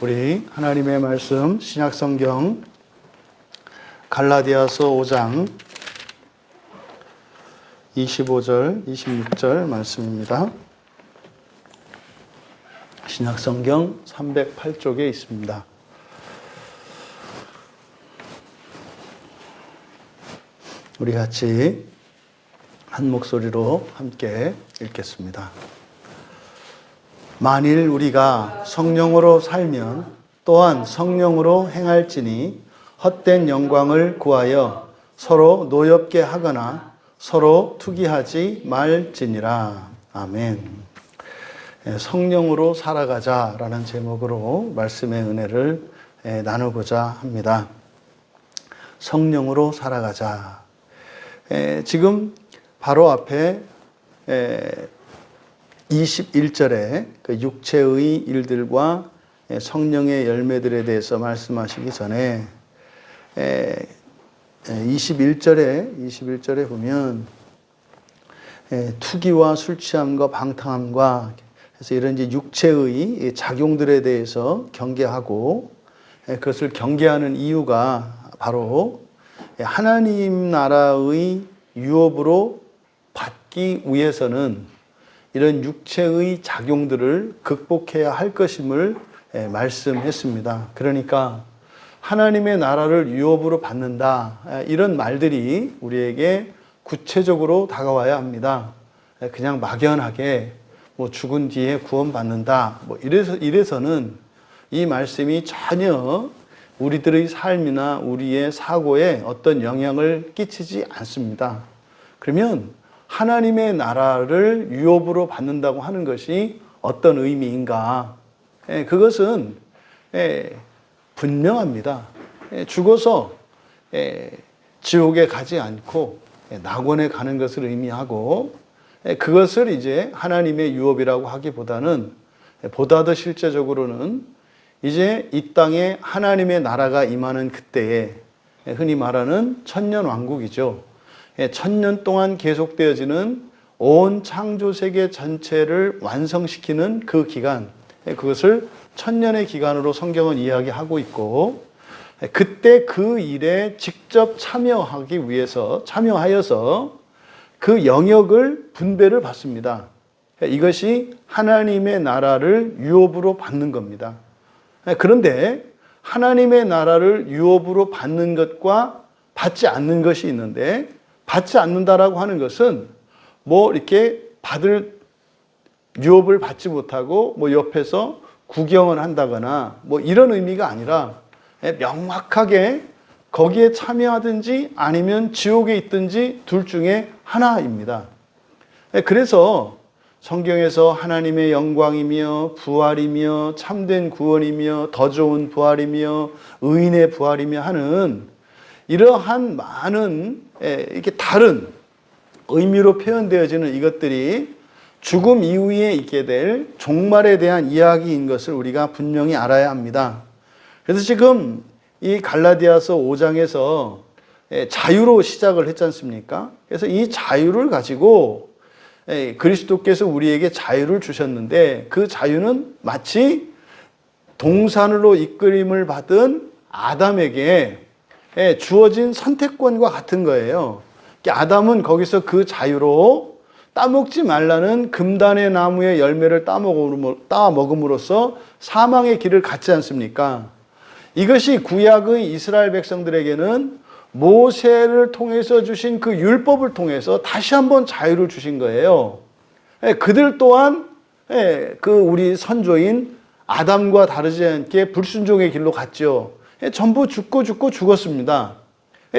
우리 하나님의 말씀 신약성경 갈라디아서 5장 25절, 26절 말씀입니다. 신약성경 308쪽에 있습니다. 우리 같이 한 목소리로 함께 읽겠습니다. 만일 우리가 성령으로 살면 또한 성령으로 행할지니 헛된 영광을 구하여 서로 노엽게 하거나 서로 투기하지 말지니라. 아멘. 성령으로 살아가자라는 제목으로 말씀의 은혜를 나누고자 합니다. 성령으로 살아가자. 지금 바로 앞에 21절에 그 육체의 일들과 성령의 열매들에 대해서 말씀하시기 전에 21절에 보면 투기와 술 취함과 방탕함과 그래서 이런 이제 육체의 작용들에 대해서 경계하고 그것을 경계하는 이유가 바로 하나님 나라의 유업으로 받기 위해서는 이런 육체의 작용들을 극복해야 할 것임을 말씀했습니다. 그러니까 하나님의 나라를 유업으로 받는다. 이런 말들이 우리에게 구체적으로 다가와야 합니다. 그냥 막연하게 뭐 죽은 뒤에 구원받는다. 뭐 이래서는 이 말씀이 전혀 우리들의 삶이나 우리의 사고에 어떤 영향을 끼치지 않습니다. 그러면 하나님의 나라를 유업으로 받는다고 하는 것이 어떤 의미인가? 그것은 분명합니다. 죽어서 지옥에 가지 않고 낙원에 가는 것을 의미하고 그것을 이제 하나님의 유업이라고 하기보다는 보다 더 실제적으로는 이제 이 땅에 하나님의 나라가 임하는 그때에 흔히 말하는 천년왕국이죠. 천년 동안 계속되어지는 온 창조세계 전체를 완성시키는 그 기간, 그것을 천년의 기간으로 성경은 이야기하고 있고, 그때 그 일에 직접 참여하여서 그 영역을 분배를 받습니다. 이것이 하나님의 나라를 유업으로 받는 겁니다. 그런데 하나님의 나라를 유업으로 받는 것과 받지 않는 것이 있는데, 받지 않는다라고 하는 것은 뭐 이렇게 유업을 받지 못하고 뭐 옆에서 구경을 한다거나 뭐 이런 의미가 아니라 명확하게 거기에 참여하든지 아니면 지옥에 있든지 둘 중에 하나입니다. 그래서 성경에서 하나님의 영광이며 부활이며 참된 구원이며 더 좋은 부활이며 의인의 부활이며 하는 이러한 많은 이렇게 다른 의미로 표현되어지는 이것들이 죽음 이후에 있게 될 종말에 대한 이야기인 것을 우리가 분명히 알아야 합니다. 그래서 지금 이 갈라디아서 5장에서 자유로 시작을 했지 않습니까? 그래서 이 자유를 가지고 그리스도께서 우리에게 자유를 주셨는데 그 자유는 마치 동산으로 이끌림을 받은 아담에게 주어진 선택권과 같은 거예요. 아담은 거기서 그 자유로 따먹지 말라는 금단의 나무의 열매를 따먹음으로써 사망의 길을 갔지 않습니까? 이것이 구약의 이스라엘 백성들에게는 모세를 통해서 주신 그 율법을 통해서 다시 한번 자유를 주신 거예요. 그들 또한 그 우리 선조인 아담과 다르지 않게 불순종의 길로 갔죠. 전부 죽었습니다.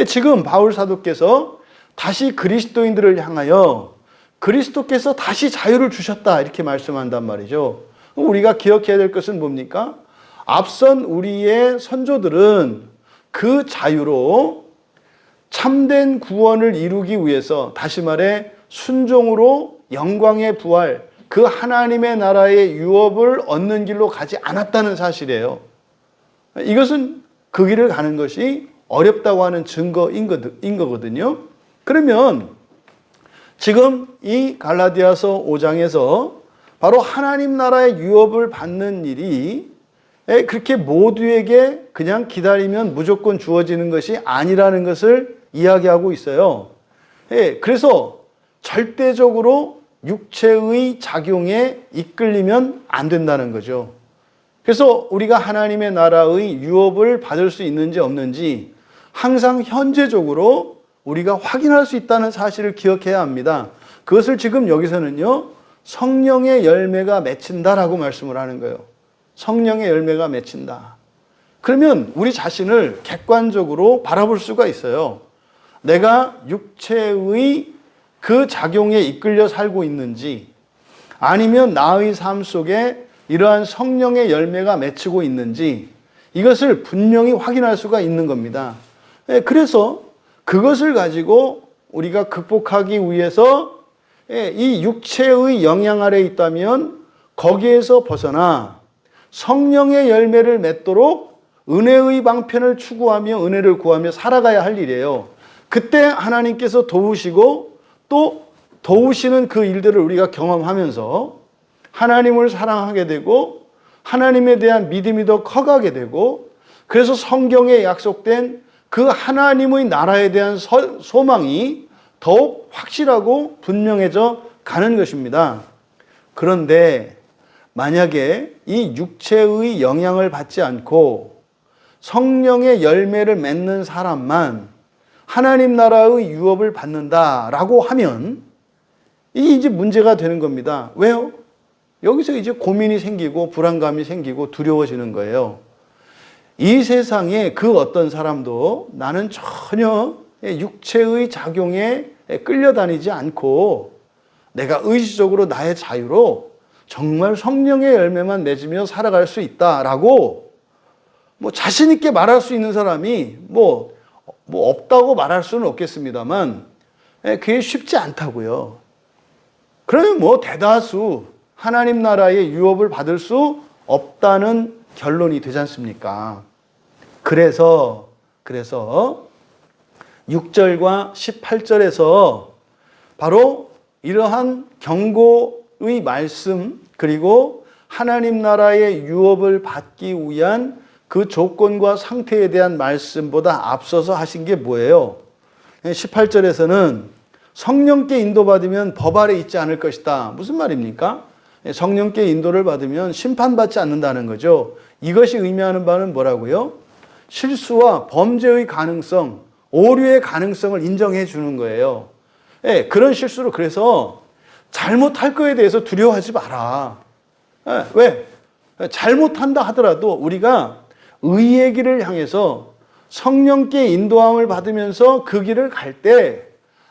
지금 바울 사도께서 다시 그리스도인들을 향하여 그리스도께서 다시 자유를 주셨다 이렇게 말씀한단 말이죠. 우리가 기억해야 될 것은 뭡니까? 앞선 우리의 선조들은 그 자유로 참된 구원을 이루기 위해서 다시 말해 순종으로 영광의 부활, 그 하나님의 나라의 유업을 얻는 길로 가지 않았다는 사실이에요. 이것은 그 길을 가는 것이 어렵다고 하는 증거인 거거든요. 그러면 지금 이 갈라디아서 5장에서 바로 하나님 나라의 유업을 받는 일이 그렇게 모두에게 그냥 기다리면 무조건 주어지는 것이 아니라는 것을 이야기하고 있어요. 그래서 절대적으로 육체의 작용에 이끌리면 안 된다는 거죠. 그래서 우리가 하나님의 나라의 유업을 받을 수 있는지 없는지 항상 현재적으로 우리가 확인할 수 있다는 사실을 기억해야 합니다. 그것을 지금 여기서는요, 성령의 열매가 맺힌다라고 말씀을 하는 거예요. 성령의 열매가 맺힌다. 그러면 우리 자신을 객관적으로 바라볼 수가 있어요. 내가 육체의 그 작용에 이끌려 살고 있는지, 아니면 나의 삶 속에 이러한 성령의 열매가 맺히고 있는지, 이것을 분명히 확인할 수가 있는 겁니다. 그래서 그것을 가지고 우리가 극복하기 위해서 이 육체의 영향 아래 있다면 거기에서 벗어나 성령의 열매를 맺도록 은혜의 방편을 추구하며 은혜를 구하며 살아가야 할 일이에요. 그때 하나님께서 도우시고 또 도우시는 그 일들을 우리가 경험하면서 하나님을 사랑하게 되고 하나님에 대한 믿음이 더 커가게 되고, 그래서 성경에 약속된 그 하나님의 나라에 대한 소망이 더욱 확실하고 분명해져 가는 것입니다. 그런데 만약에 이 육체의 영향을 받지 않고 성령의 열매를 맺는 사람만 하나님 나라의 유업을 받는다라고 하면 이게 이제 문제가 되는 겁니다. 왜요? 여기서 이제 고민이 생기고 불안감이 생기고 두려워지는 거예요. 이 세상에 그 어떤 사람도 나는 전혀 육체의 작용에 끌려다니지 않고 내가 의지적으로 나의 자유로 정말 성령의 열매만 맺으며 살아갈 수 있다라고 자신 있게 말할 수 있는 사람이 없다고 말할 수는 없겠습니다만 그게 쉽지 않다고요. 그러면 대다수 하나님 나라의 유업을 받을 수 없다는 결론이 되지 않습니까? 그래서 6절과 18절에서 바로 이러한 경고의 말씀, 그리고 하나님 나라의 유업을 받기 위한 그 조건과 상태에 대한 말씀보다 앞서서 하신 게 뭐예요? 18절에서는 성령께 인도받으면 법 아래 있지 않을 것이다. 무슨 말입니까? 성령께 인도를 받으면 심판받지 않는다는 거죠. 이것이 의미하는 바는 뭐라고요? 실수와 범죄의 가능성, 오류의 가능성을 인정해 주는 거예요. 그런 실수로 그래서 잘못할 거에 대해서 두려워하지 마라. 왜? 잘못한다 하더라도 우리가 의의 길을 향해서 성령께 인도함을 받으면서 그 길을 갈 때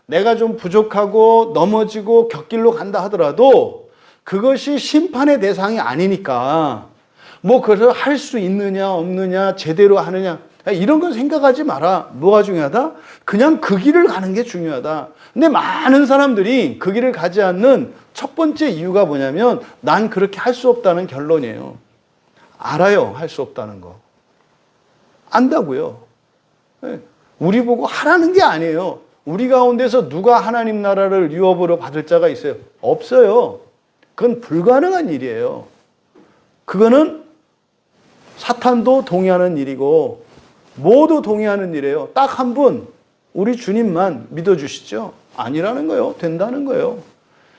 내가 좀 부족하고 넘어지고 곁길로 간다 하더라도 그것이 심판의 대상이 아니니까 그래서 할 수 있느냐 없느냐 제대로 하느냐 이런 건 생각하지 마라. 뭐가 중요하다? 그냥 그 길을 가는 게 중요하다. 근데 많은 사람들이 그 길을 가지 않는 첫 번째 이유가 뭐냐면 난 그렇게 할 수 없다는 결론이에요. 알아요. 할 수 없다는 거. 안다고요. 우리 보고 하라는 게 아니에요. 우리 가운데서 누가 하나님 나라를 유업으로 받을 자가 있어요? 없어요. 그건 불가능한 일이에요. 그거는 사탄도 동의하는 일이고 모두 동의하는 일이에요. 딱 한 분, 우리 주님만 믿어주시죠? 아니라는 거예요. 된다는 거예요.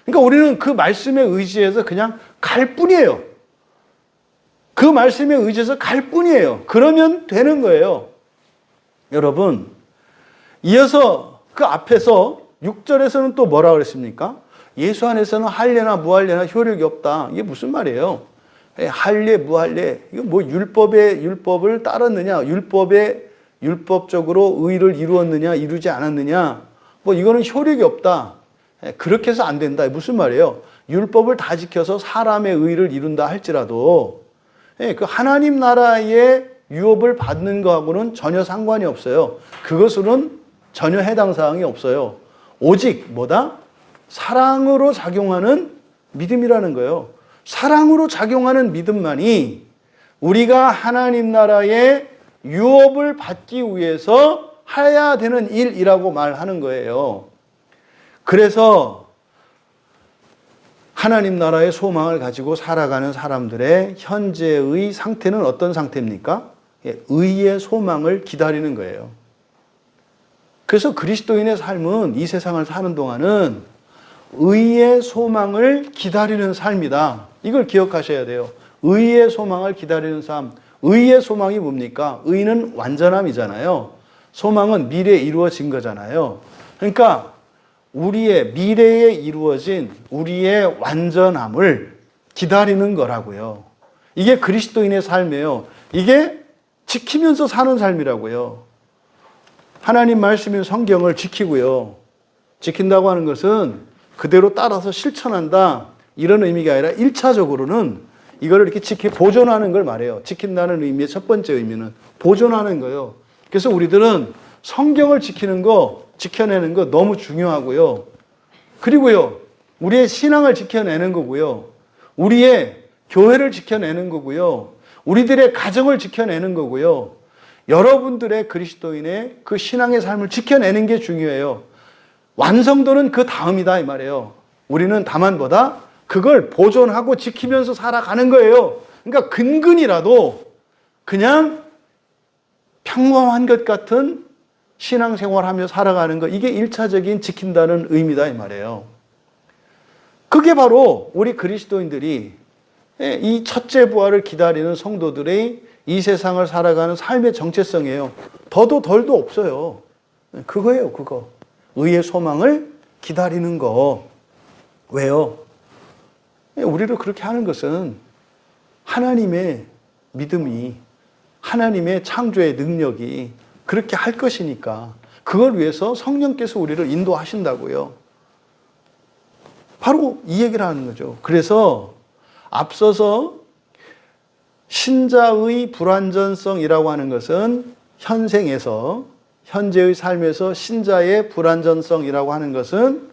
그러니까 우리는 그 말씀에 의지해서 그냥 갈 뿐이에요. 그 말씀에 의지해서 갈 뿐이에요. 그러면 되는 거예요. 여러분, 이어서 그 앞에서 6절에서는 또 뭐라 그랬습니까? 예수 안에서는 할례나 무할례나 효력이 없다. 이게 무슨 말이에요? 할례, 무할례. 이거 율법을 따랐느냐? 율법적으로 의를 이루었느냐? 이루지 않았느냐? 이거는 효력이 없다. 그렇게 해서 안 된다. 무슨 말이에요? 율법을 다 지켜서 사람의 의를 이룬다 할지라도 그 하나님 나라의 유업을 받는 거하고는 전혀 상관이 없어요. 그것으로는 전혀 해당 사항이 없어요. 오직 뭐다? 사랑으로 작용하는 믿음이라는 거예요. 사랑으로 작용하는 믿음만이 우리가 하나님 나라의 유업을 받기 위해서 해야 되는 일이라고 말하는 거예요. 그래서 하나님 나라의 소망을 가지고 살아가는 사람들의 현재의 상태는 어떤 상태입니까? 의의 소망을 기다리는 거예요. 그래서 그리스도인의 삶은 이 세상을 사는 동안은 의의 소망을 기다리는 삶이다. 이걸 기억하셔야 돼요. 의의 소망을 기다리는 삶. 의의 소망이 뭡니까? 의는 완전함이잖아요. 소망은 미래에 이루어진 거잖아요. 그러니까 우리의 미래에 이루어진 우리의 완전함을 기다리는 거라고요. 이게 그리스도인의 삶이에요. 이게 지키면서 사는 삶이라고요. 하나님 말씀인 성경을 지키고요. 지킨다고 하는 것은 그대로 따라서 실천한다. 이런 의미가 아니라 1차적으로는 이거를 이렇게 보존하는 걸 말해요. 지킨다는 의미의 첫 번째 의미는 보존하는 거예요. 그래서 우리들은 성경을 지켜내는 거 너무 중요하고요. 그리고요, 우리의 신앙을 지켜내는 거고요. 우리의 교회를 지켜내는 거고요. 우리들의 가정을 지켜내는 거고요. 여러분들의 그리스도인의 그 신앙의 삶을 지켜내는 게 중요해요. 완성도는 그 다음이다 이 말이에요. 우리는 다만 그걸 보존하고 지키면서 살아가는 거예요. 그러니까 근근이라도 그냥 평범한 것 같은 신앙생활하며 살아가는 거, 이게 1차적인 지킨다는 의미다 이 말이에요. 그게 바로 우리 그리스도인들이 이 첫째 부활을 기다리는 성도들의 이 세상을 살아가는 삶의 정체성이에요. 더도 덜도 없어요. 그거예요, 그거. 의의 소망을 기다리는 거. 왜요? 우리를 그렇게 하는 것은 하나님의 믿음이, 하나님의 창조의 능력이 그렇게 할 것이니까, 그걸 위해서 성령께서 우리를 인도하신다고요. 바로 이 얘기를 하는 거죠. 그래서 앞서서 신자의 불완전성이라고 하는 것은 현생에서, 현재의 삶에서 신자의 불완전성이라고 하는 것은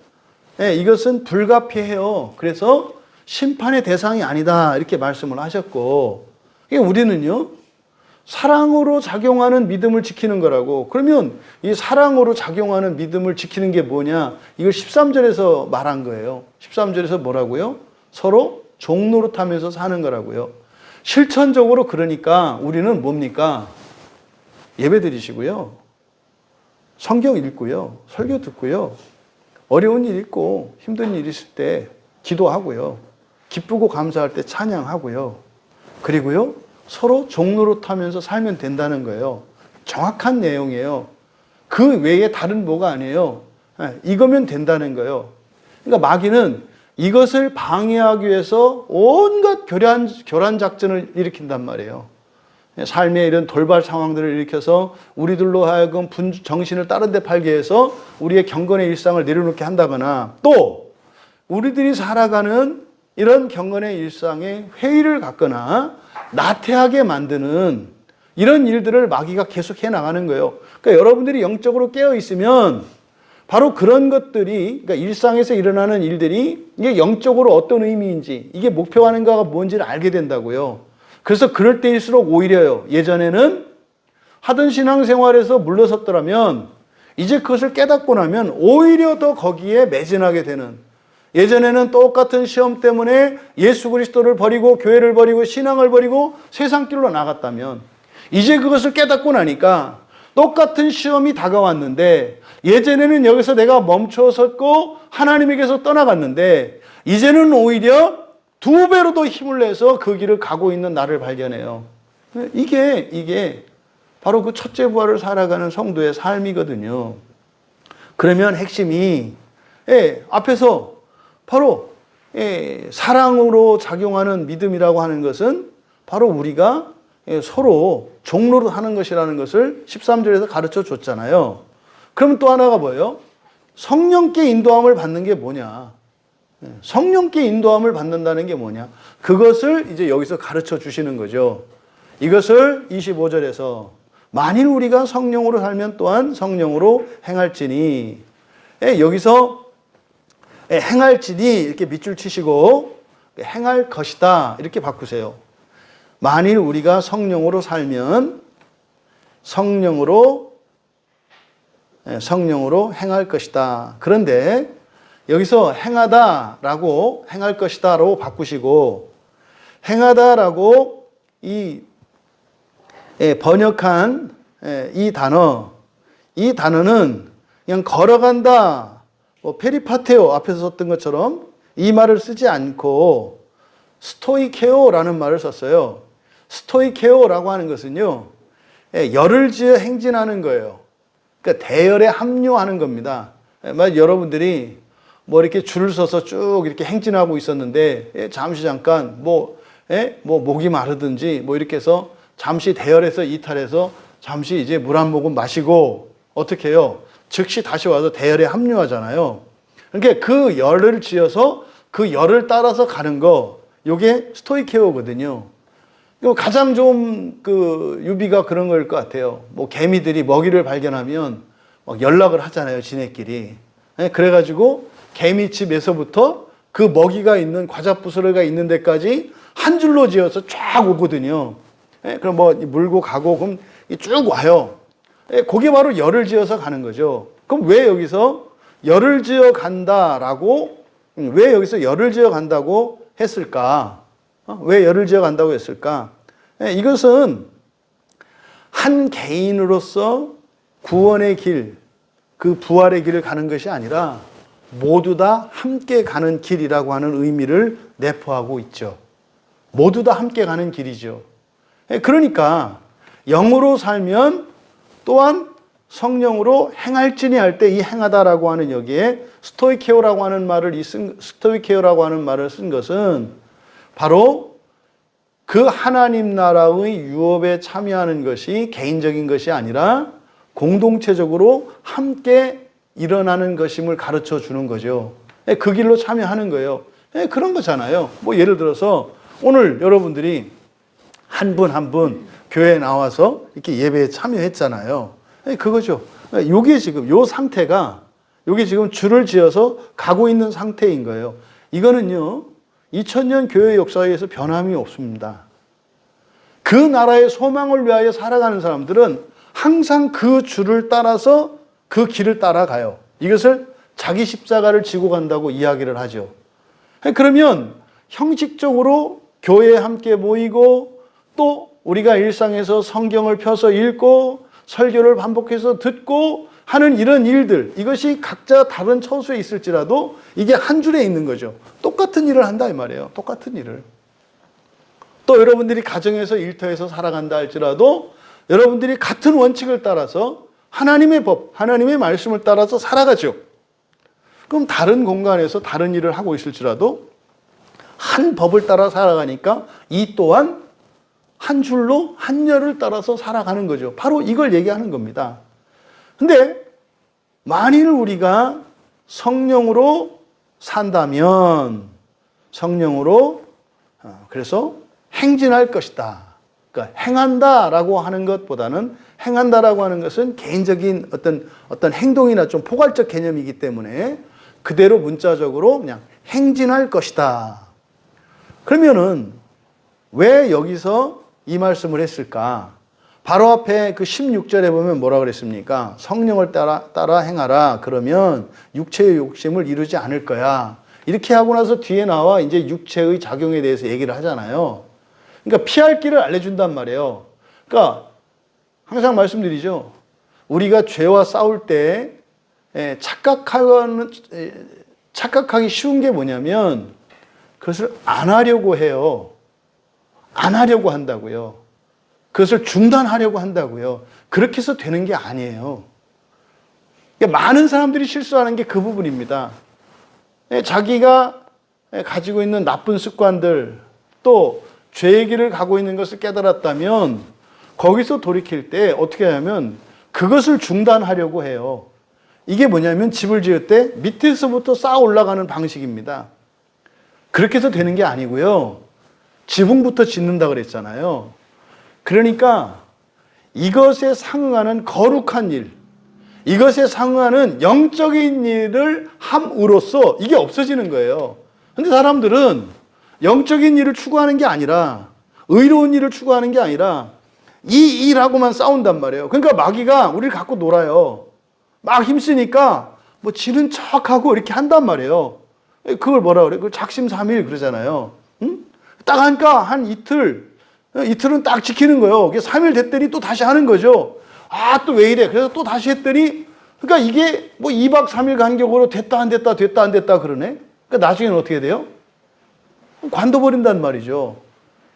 이것은 불가피해요. 그래서 심판의 대상이 아니다 이렇게 말씀을 하셨고, 우리는요 사랑으로 작용하는 믿음을 지키는 거라고. 그러면 이 사랑으로 작용하는 믿음을 지키는 게 뭐냐? 이걸 13절에서 말한 거예요. 13절에서 뭐라고요? 서로 종노릇하면서 사는 거라고요. 실천적으로 그러니까 우리는 뭡니까? 예배 드리시고요. 성경 읽고요. 설교 듣고요. 어려운 일 있고 힘든 일 있을 때 기도하고요. 기쁘고 감사할 때 찬양하고요. 그리고요. 서로 종노릇하면서 살면 된다는 거예요. 정확한 내용이에요. 그 외에 다른 뭐가 아니에요. 이거면 된다는 거예요. 그러니까 마귀는 이것을 방해하기 위해서 온갖 교란 작전을 일으킨단 말이에요. 삶의 이런 돌발 상황들을 일으켜서 우리들로 하여금 정신을 다른 데 팔게 해서 우리의 경건의 일상을 내려놓게 한다거나, 또 우리들이 살아가는 이런 경건의 일상에 회의를 갖거나 나태하게 만드는 이런 일들을 마귀가 계속 해나가는 거예요. 그러니까 여러분들이 영적으로 깨어 있으면 바로 그런 것들이, 그러니까 일상에서 일어나는 일들이 이게 영적으로 어떤 의미인지, 이게 목표하는가가 뭔지를 알게 된다고요. 그래서 그럴 때일수록 오히려요, 예전에는 하던 신앙생활에서 물러섰더라면 이제 그것을 깨닫고 나면 오히려 더 거기에 매진하게 되는, 예전에는 똑같은 시험 때문에 예수 그리스도를 버리고 교회를 버리고 신앙을 버리고 세상길로 나갔다면, 이제 그것을 깨닫고 나니까 똑같은 시험이 다가왔는데, 예전에는 여기서 내가 멈춰섰고 하나님에게서 떠나갔는데 이제는 오히려 2배로 더 힘을 내서 그 길을 가고 있는 나를 발견해요. 이게 바로 그 첫째 부활을 살아가는 성도의 삶이거든요. 그러면 핵심이 앞에서 바로 사랑으로 작용하는 믿음이라고 하는 것은 바로 우리가 서로 종로를 하는 것이라는 것을 13절에서 가르쳐 줬잖아요. 그럼 또 하나가 뭐예요? 성령께 인도함을 받는 게 뭐냐? 성령께 인도함을 받는다는 게 뭐냐? 그것을 이제 여기서 가르쳐 주시는 거죠. 이것을 25절에서 만일 우리가 성령으로 살면 또한 성령으로 행할지니, 여기서 행할지니 이렇게 밑줄 치시고 행할 것이다 이렇게 바꾸세요. 만일 우리가 성령으로 살면 성령으로 행할 것이다. 그런데 여기서 행하다라고 행할 것이다라고 바꾸시고 행하다라고 이 번역한 이 단어는 그냥 걸어간다, 페리파테오 앞에서 썼던 것처럼 이 말을 쓰지 않고 스토이케오라는 말을 썼어요. 스토이케오라고 하는 것은요, 열을 지어 행진하는 거예요. 그러니까 대열에 합류하는 겁니다. 여러분들이 뭐 이렇게 줄을 서서 쭉 이렇게 행진하고 있었는데 잠깐 목이 마르든지 이렇게 해서 잠시 대열에서 이탈해서 잠시 이제 물 한 모금 마시고 어떻게 해요? 즉시 다시 와서 대열에 합류하잖아요. 그러니까 그 열을 지어서 그 열을 따라서 가는 거, 요게 스토이케오거든요. 가장 좀 유비가 그런 걸 것 같아요. 개미들이 먹이를 발견하면 막 연락을 하잖아요, 지네끼리. 그래가지고 개미집에서부터 그 먹이가 있는 과자부스러기가 있는 데까지 한 줄로 지어서 쫙 오거든요. 그럼 물고 가고 그럼 쭉 와요. 그게 바로 열을 지어서 가는 거죠. 그럼 왜 여기서 열을 지어 간다라고, 왜 여기서 열을 지어 간다고 했을까? 왜 열을 지어 간다고 했을까? 이것은 한 개인으로서 구원의 길, 그 부활의 길을 가는 것이 아니라 모두 다 함께 가는 길이라고 하는 의미를 내포하고 있죠. 모두 다 함께 가는 길이죠. 그러니까 영으로 살면 또한 성령으로 행할지니 할 때 이 행하다라고 하는 여기에 스토이케오라고 하는 말을 쓴 것은 바로 그 하나님 나라의 유업에 참여하는 것이 개인적인 것이 아니라 공동체적으로 함께 일어나는 것임을 가르쳐 주는 거죠. 그 길로 참여하는 거예요. 그런 거잖아요. 예를 들어서 오늘 여러분들이 한 분 한 분 교회에 나와서 이렇게 예배에 참여했잖아요. 그거죠. 요게 지금 요 상태가 요게 지금 줄을 지어서 가고 있는 상태인 거예요. 이거는요, 2000년 교회 역사에서 변함이 없습니다. 그 나라의 소망을 위하여 살아가는 사람들은 항상 그 줄을 따라서 그 길을 따라가요. 이것을 자기 십자가를 지고 간다고 이야기를 하죠. 그러면 형식적으로 교회에 함께 모이고 또 우리가 일상에서 성경을 펴서 읽고 설교를 반복해서 듣고 하는 이런 일들, 이것이 각자 다른 처소에 있을지라도 이게 한 줄에 있는 거죠. 똑같은 일을 한다 이 말이에요. 똑같은 일을. 또 여러분들이 가정에서 일터에서 살아간다 할지라도 여러분들이 같은 원칙을 따라서 하나님의 법, 하나님의 말씀을 따라서 살아가죠. 그럼 다른 공간에서 다른 일을 하고 있을지라도 한 법을 따라 살아가니까 이 또한 한 줄로 한 열을 따라서 살아가는 거죠. 바로 이걸 얘기하는 겁니다. 근데 만일 우리가 성령으로 산다면 성령으로 그래서 행진할 것이다. 그러니까 행한다라고 하는 것보다는 행한다라고 하는 것은 개인적인 어떤 행동이나 좀 포괄적 개념이기 때문에 그대로 문자적으로 그냥 행진할 것이다. 그러면은 왜 여기서 이 말씀을 했을까? 바로 앞에 그 16절에 보면 뭐라 그랬습니까? 성령을 따라 행하라. 그러면 육체의 욕심을 이루지 않을 거야. 이렇게 하고 나서 뒤에 나와 이제 육체의 작용에 대해서 얘기를 하잖아요. 그러니까 피할 길을 알려준단 말이에요. 그러니까 항상 말씀드리죠. 우리가 죄와 싸울 때 착각하기 쉬운 게 뭐냐면 그것을 안 하려고 해요. 안 하려고 한다고요. 그것을 중단하려고 한다고요. 그렇게 해서 되는 게 아니에요. 그러니까 많은 사람들이 실수하는 게 그 부분입니다. 자기가 가지고 있는 나쁜 습관들, 또 죄의 길을 가고 있는 것을 깨달았다면 거기서 돌이킬 때 어떻게 하냐면 그것을 중단하려고 해요. 이게 뭐냐면 집을 지을 때 밑에서부터 쌓아 올라가는 방식입니다. 그렇게 해서 되는 게 아니고요. 지붕부터 짓는다 그랬잖아요. 그러니까 이것에 상응하는 거룩한 일, 이것에 상응하는 영적인 일을 함으로써 이게 없어지는 거예요. 근데 사람들은 영적인 일을 추구하는 게 아니라 의로운 일을 추구하는 게 아니라 이 일하고만 싸운단 말이에요. 그러니까 마귀가 우리를 갖고 놀아요. 막 힘쓰니까 뭐 지는 척하고 이렇게 한단 말이에요. 그걸 뭐라 그래? 그 작심삼일 그러잖아요. 응? 딱 하니까 한 이틀은 딱 지키는 거예요. 3일 됐더니 또 다시 하는 거죠. 아, 또 왜 이래? 그래서 또 다시 했더니, 그러니까 이게 뭐 2박 3일 간격으로 됐다 안 됐다 됐다 안 됐다 그러네? 그러니까 나중에는 어떻게 돼요? 관둬버린단 말이죠.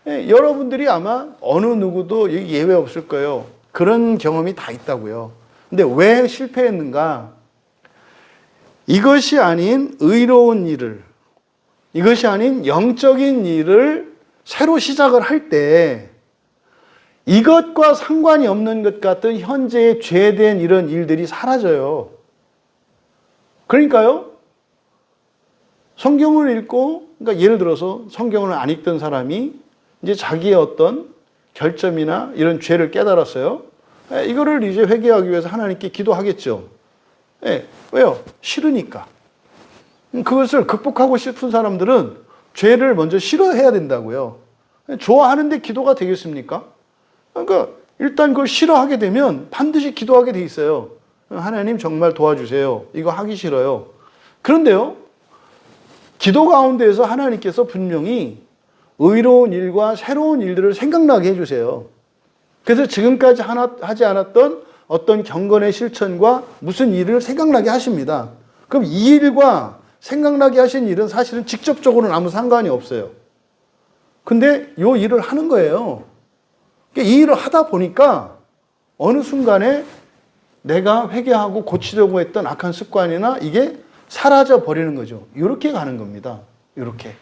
여러분들이 아마 어느 누구도 예외 없을 거예요. 그런 경험이 다 있다고요. 근데 왜 실패했는가? 이것이 아닌 의로운 일을, 이것이 아닌 영적인 일을 새로 시작을 할 때 이것과 상관이 없는 것 같은 현재의 죄된 이런 일들이 사라져요. 그러니까요, 성경을 읽고, 그러니까 예를 들어서 성경을 안 읽던 사람이 이제 자기의 어떤 결점이나 이런 죄를 깨달았어요. 이거를 이제 회개하기 위해서 하나님께 기도하겠죠. 왜요? 싫으니까. 그것을 극복하고 싶은 사람들은 죄를 먼저 싫어해야 된다고요. 좋아하는데 기도가 되겠습니까? 그러니까 일단 그걸 싫어하게 되면 반드시 기도하게 돼 있어요. 하나님 정말 도와주세요. 이거 하기 싫어요. 그런데요, 기도 가운데에서 하나님께서 분명히 의로운 일과 새로운 일들을 생각나게 해주세요. 그래서 지금까지 하지 않았던 어떤 경건의 실천과 무슨 일을 생각나게 하십니다. 그럼 이 일과 생각나게 하신 일은 사실은 직접적으로는 아무 상관이 없어요. 근데 이 일을 하는 거예요. 이 일을 하다 보니까 어느 순간에 내가 회개하고 고치려고 했던 악한 습관이나 이게 사라져 버리는 거죠. 이렇게 가는 겁니다. 이렇게.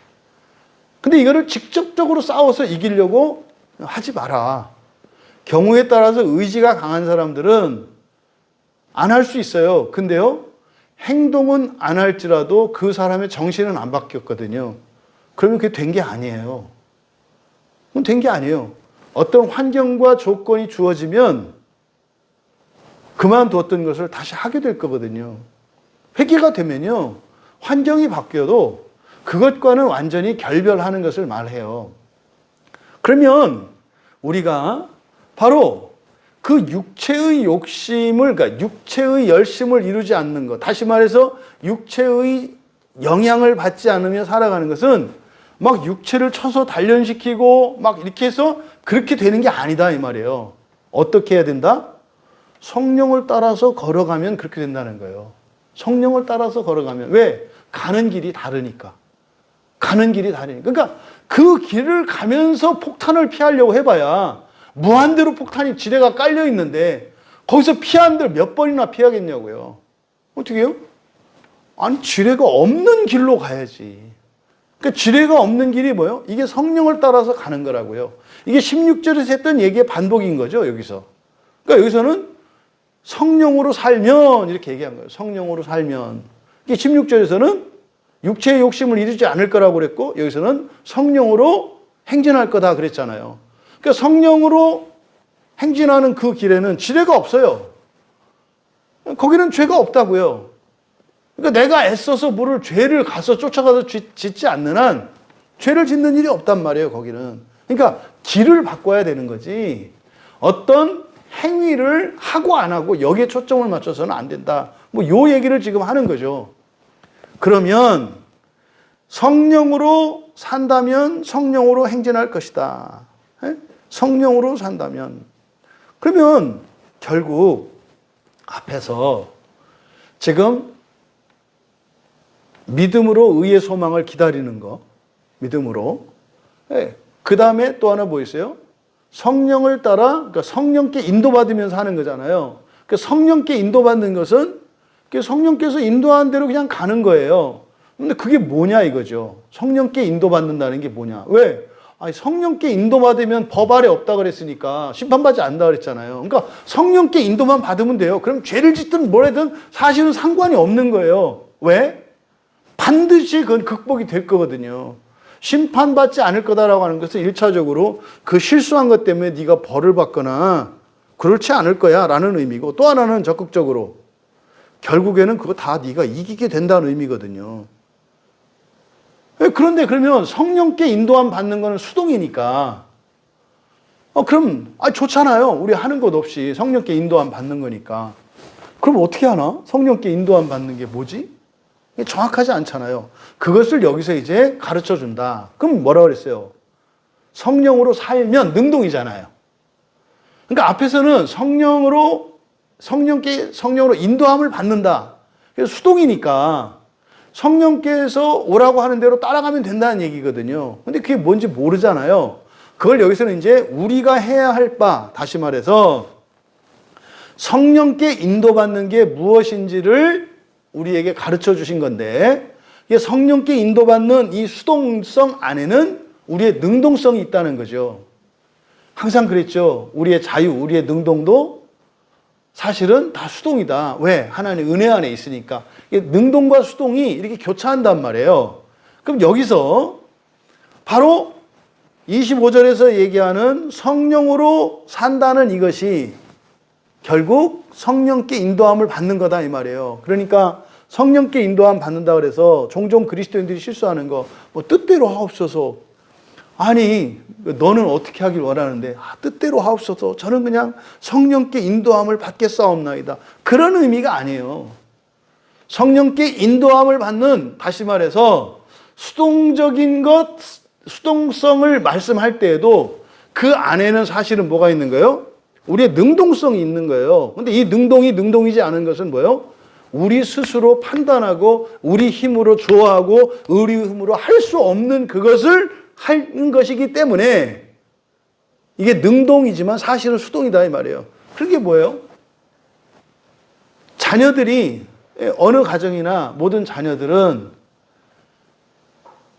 근데 이거를 직접적으로 싸워서 이기려고 하지 마라. 경우에 따라서 의지가 강한 사람들은 안 할 수 있어요. 근데요, 행동은 안 할지라도 그 사람의 정신은 안 바뀌었거든요. 그러면 그게 된 게 아니에요. 그건 된 게 아니에요. 어떤 환경과 조건이 주어지면 그만두었던 것을 다시 하게 될 거거든요. 회개가 되면요, 환경이 바뀌어도 그것과는 완전히 결별하는 것을 말해요. 그러면 우리가 바로 그 육체의 욕심을, 그러니까 육체의 열심을 이루지 않는 것, 다시 말해서 육체의 영향을 받지 않으며 살아가는 것은 막 육체를 쳐서 단련시키고 막 이렇게 해서 그렇게 되는 게 아니다 이 말이에요. 어떻게 해야 된다? 성령을 따라서 걸어가면 그렇게 된다는 거예요. 성령을 따라서 걸어가면. 왜? 가는 길이 다르니까. 가는 길이 다르니까. 그러니까 그 길을 가면서 폭탄을 피하려고 해봐야 무한대로 폭탄이 지뢰가 깔려 있는데 거기서 피한들 몇 번이나 피하겠냐고요. 어떻게 해요? 아니, 지뢰가 없는 길로 가야지. 그러니까 지뢰가 없는 길이 뭐예요? 이게 성령을 따라서 가는 거라고요. 이게 16절에서 했던 얘기의 반복인 거죠, 여기서. 그러니까 여기서는 성령으로 살면 이렇게 얘기한 거예요. 성령으로 살면. 이게 16절에서는 육체의 욕심을 이루지 않을 거라고 그랬고, 여기서는 성령으로 행진할 거다 그랬잖아요. 그러니까 성령으로 행진하는 그 길에는 지뢰가 없어요. 거기는 죄가 없다고요. 그러니까 내가 애써서 뭐를 죄를 가서 쫓아가서 짓지 않는 한 죄를 짓는 일이 없단 말이에요, 거기는. 그러니까 길을 바꿔야 되는 거지. 어떤 행위를 하고 안 하고 여기에 초점을 맞춰서는 안 된다. 뭐 요 얘기를 지금 하는 거죠. 그러면 성령으로 산다면 성령으로 행진할 것이다. 성령으로 산다면. 그러면 결국 앞에서 지금 믿음으로 의의 소망을 기다리는 거. 믿음으로. 그 다음에 또 하나 뭐 있어요? 성령을 따라, 그러니까 성령께 인도받으면서 하는 거잖아요. 그 성령께 인도받는 것은 성령께서 인도하는 대로 그냥 가는 거예요. 근데 그게 뭐냐 이거죠. 성령께 인도받는다는 게 뭐냐. 왜? 아니, 성령께 인도받으면 법 아래 없다 그랬으니까 심판받지 않는다 그랬잖아요. 그러니까 성령께 인도만 받으면 돼요. 그럼 죄를 짓든 뭐래든 사실은 상관이 없는 거예요. 왜? 반드시 그건 극복이 될 거거든요. 심판받지 않을 거다라고 하는 것은 1차적으로 그 실수한 것 때문에 네가 벌을 받거나 그렇지 않을 거야 라는 의미고, 또 하나는 적극적으로 결국에는 그거 다 네가 이기게 된다는 의미거든요. 그런데 그러면 성령께 인도함 받는 거는 수동이니까 그럼 좋잖아요. 우리 하는 것 없이 성령께 인도함 받는 거니까. 그럼 어떻게 하나? 성령께 인도함 받는 게 뭐지? 이게 정확하지 않잖아요. 그것을 여기서 이제 가르쳐 준다. 그럼 뭐라 그랬어요? 성령으로 살면 능동이잖아요. 그러니까 앞에서는 성령으로 인도함을 받는다. 그래서 수동이니까 성령께서 오라고 하는 대로 따라가면 된다는 얘기거든요. 근데 그게 뭔지 모르잖아요. 그걸 여기서는 이제 우리가 해야 할 바, 다시 말해서 성령께 인도받는 게 무엇인지를 우리에게 가르쳐 주신 건데, 성령께 인도받는 이 수동성 안에는 우리의 능동성이 있다는 거죠. 항상 그랬죠. 우리의 자유, 우리의 능동도 사실은 다 수동이다. 왜? 하나님의 은혜 안에 있으니까. 능동과 수동이 이렇게 교차한단 말이에요. 그럼 여기서 바로 25절에서 얘기하는 성령으로 산다는 이것이 결국 성령께 인도함을 받는 거다 이 말이에요. 그러니까 성령께 인도함 받는다 그래서 종종 그리스도인들이 실수하는 거, 뭐 뜻대로 하옵소서. 아니, 너는 어떻게 하길 원하는데, 뜻대로 하옵소서. 저는 그냥 성령께 인도함을 받겠사옵나이다. 그런 의미가 아니에요. 성령께 인도함을 받는, 다시 말해서 수동적인 것, 수동성을 말씀할 때에도 그 안에는 사실은 뭐가 있는 거예요? 우리의 능동성이 있는 거예요. 근데 이 능동이 능동이지 않은 것은 뭐예요? 우리 스스로 판단하고 우리 힘으로 좋아하고 우리 힘으로 할 수 없는 그것을 하는 것이기 때문에 이게 능동이지만 사실은 수동이다 이 말이에요. 그게 뭐예요? 자녀들이, 어느 가정이나 모든 자녀들은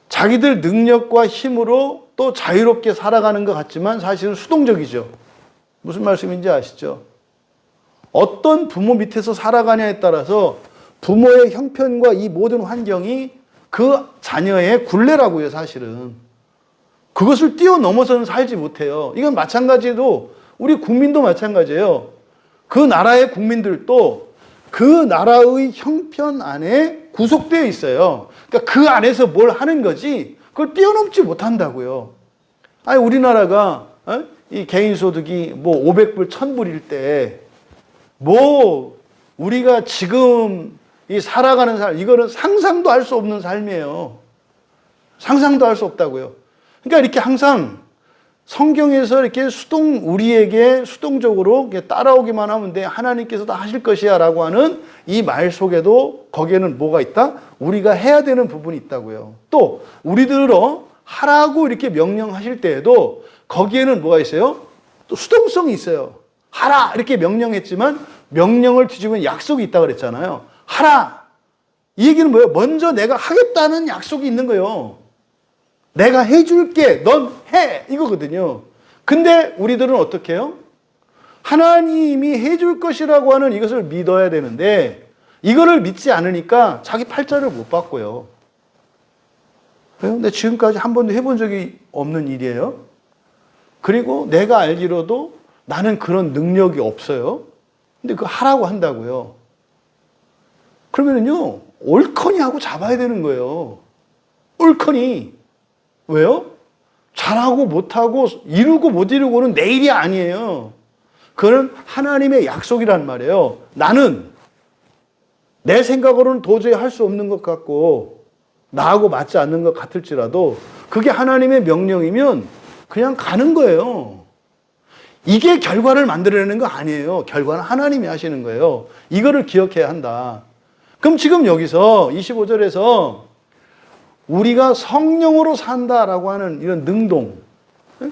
자기들 능력과 힘으로 또 자유롭게 살아가는 것 같지만 사실은 수동적이죠. 무슨 말씀인지 아시죠? 어떤 부모 밑에서 살아가냐에 따라서 부모의 형편과 이 모든 환경이 그 자녀의 굴레라고요, 사실은. 그것을 뛰어넘어서는 살지 못해요. 이건 마찬가지로 우리 국민도 마찬가지예요. 그 나라의 국민들도 그 나라의 형편 안에 구속되어 있어요. 그러니까 그 안에서 뭘 하는 거지 그걸 뛰어넘지 못한다고요. 아니, 우리나라가 이 개인 소득이 뭐 500불, 1000불일 때 뭐 우리가 지금 이 살아가는 삶, 이거는 상상도 할 수 없는 삶이에요. 상상도 할 수 없다고요. 그러니까 이렇게 항상 성경에서 이렇게 우리에게 수동적으로 따라오기만 하면 돼. 하나님께서 다 하실 것이야 라고 하는 이 말 속에도 거기에는 뭐가 있다? 우리가 해야 되는 부분이 있다고요. 또 우리들로 하라고 이렇게 명령하실 때에도 거기에는 뭐가 있어요? 또 수동성이 있어요. 하라 이렇게 명령했지만 명령을 뒤집으면 약속이 있다고 그랬잖아요. 하라. 이 얘기는 뭐예요? 먼저 내가 하겠다는 약속이 있는 거예요. 내가 해줄게. 넌 해. 이거거든요. 근데 우리들은 어떻게 해요? 하나님이 해줄 것이라고 하는 이것을 믿어야 되는데 이거를 믿지 않으니까 자기 팔자를 못 받고요. 근데 지금까지 한 번도 해본 적이 없는 일이에요. 그리고 내가 알기로도 나는 그런 능력이 없어요. 근데 그거 하라고 한다고요. 그러면은요, 옳거니 하고 잡아야 되는 거예요. 옳거니. 왜요? 잘하고 못하고 이루고 못 이루고는 내 일이 아니에요. 그건 하나님의 약속이란 말이에요. 나는 내 생각으로는 도저히 할 수 없는 것 같고 나하고 맞지 않는 것 같을지라도 그게 하나님의 명령이면 그냥 가는 거예요. 이게 결과를 만들어내는 거 아니에요. 결과는 하나님이 하시는 거예요. 이거를 기억해야 한다. 그럼 지금 여기서 25절에서 우리가 성령으로 산다라고 하는 이런 능동,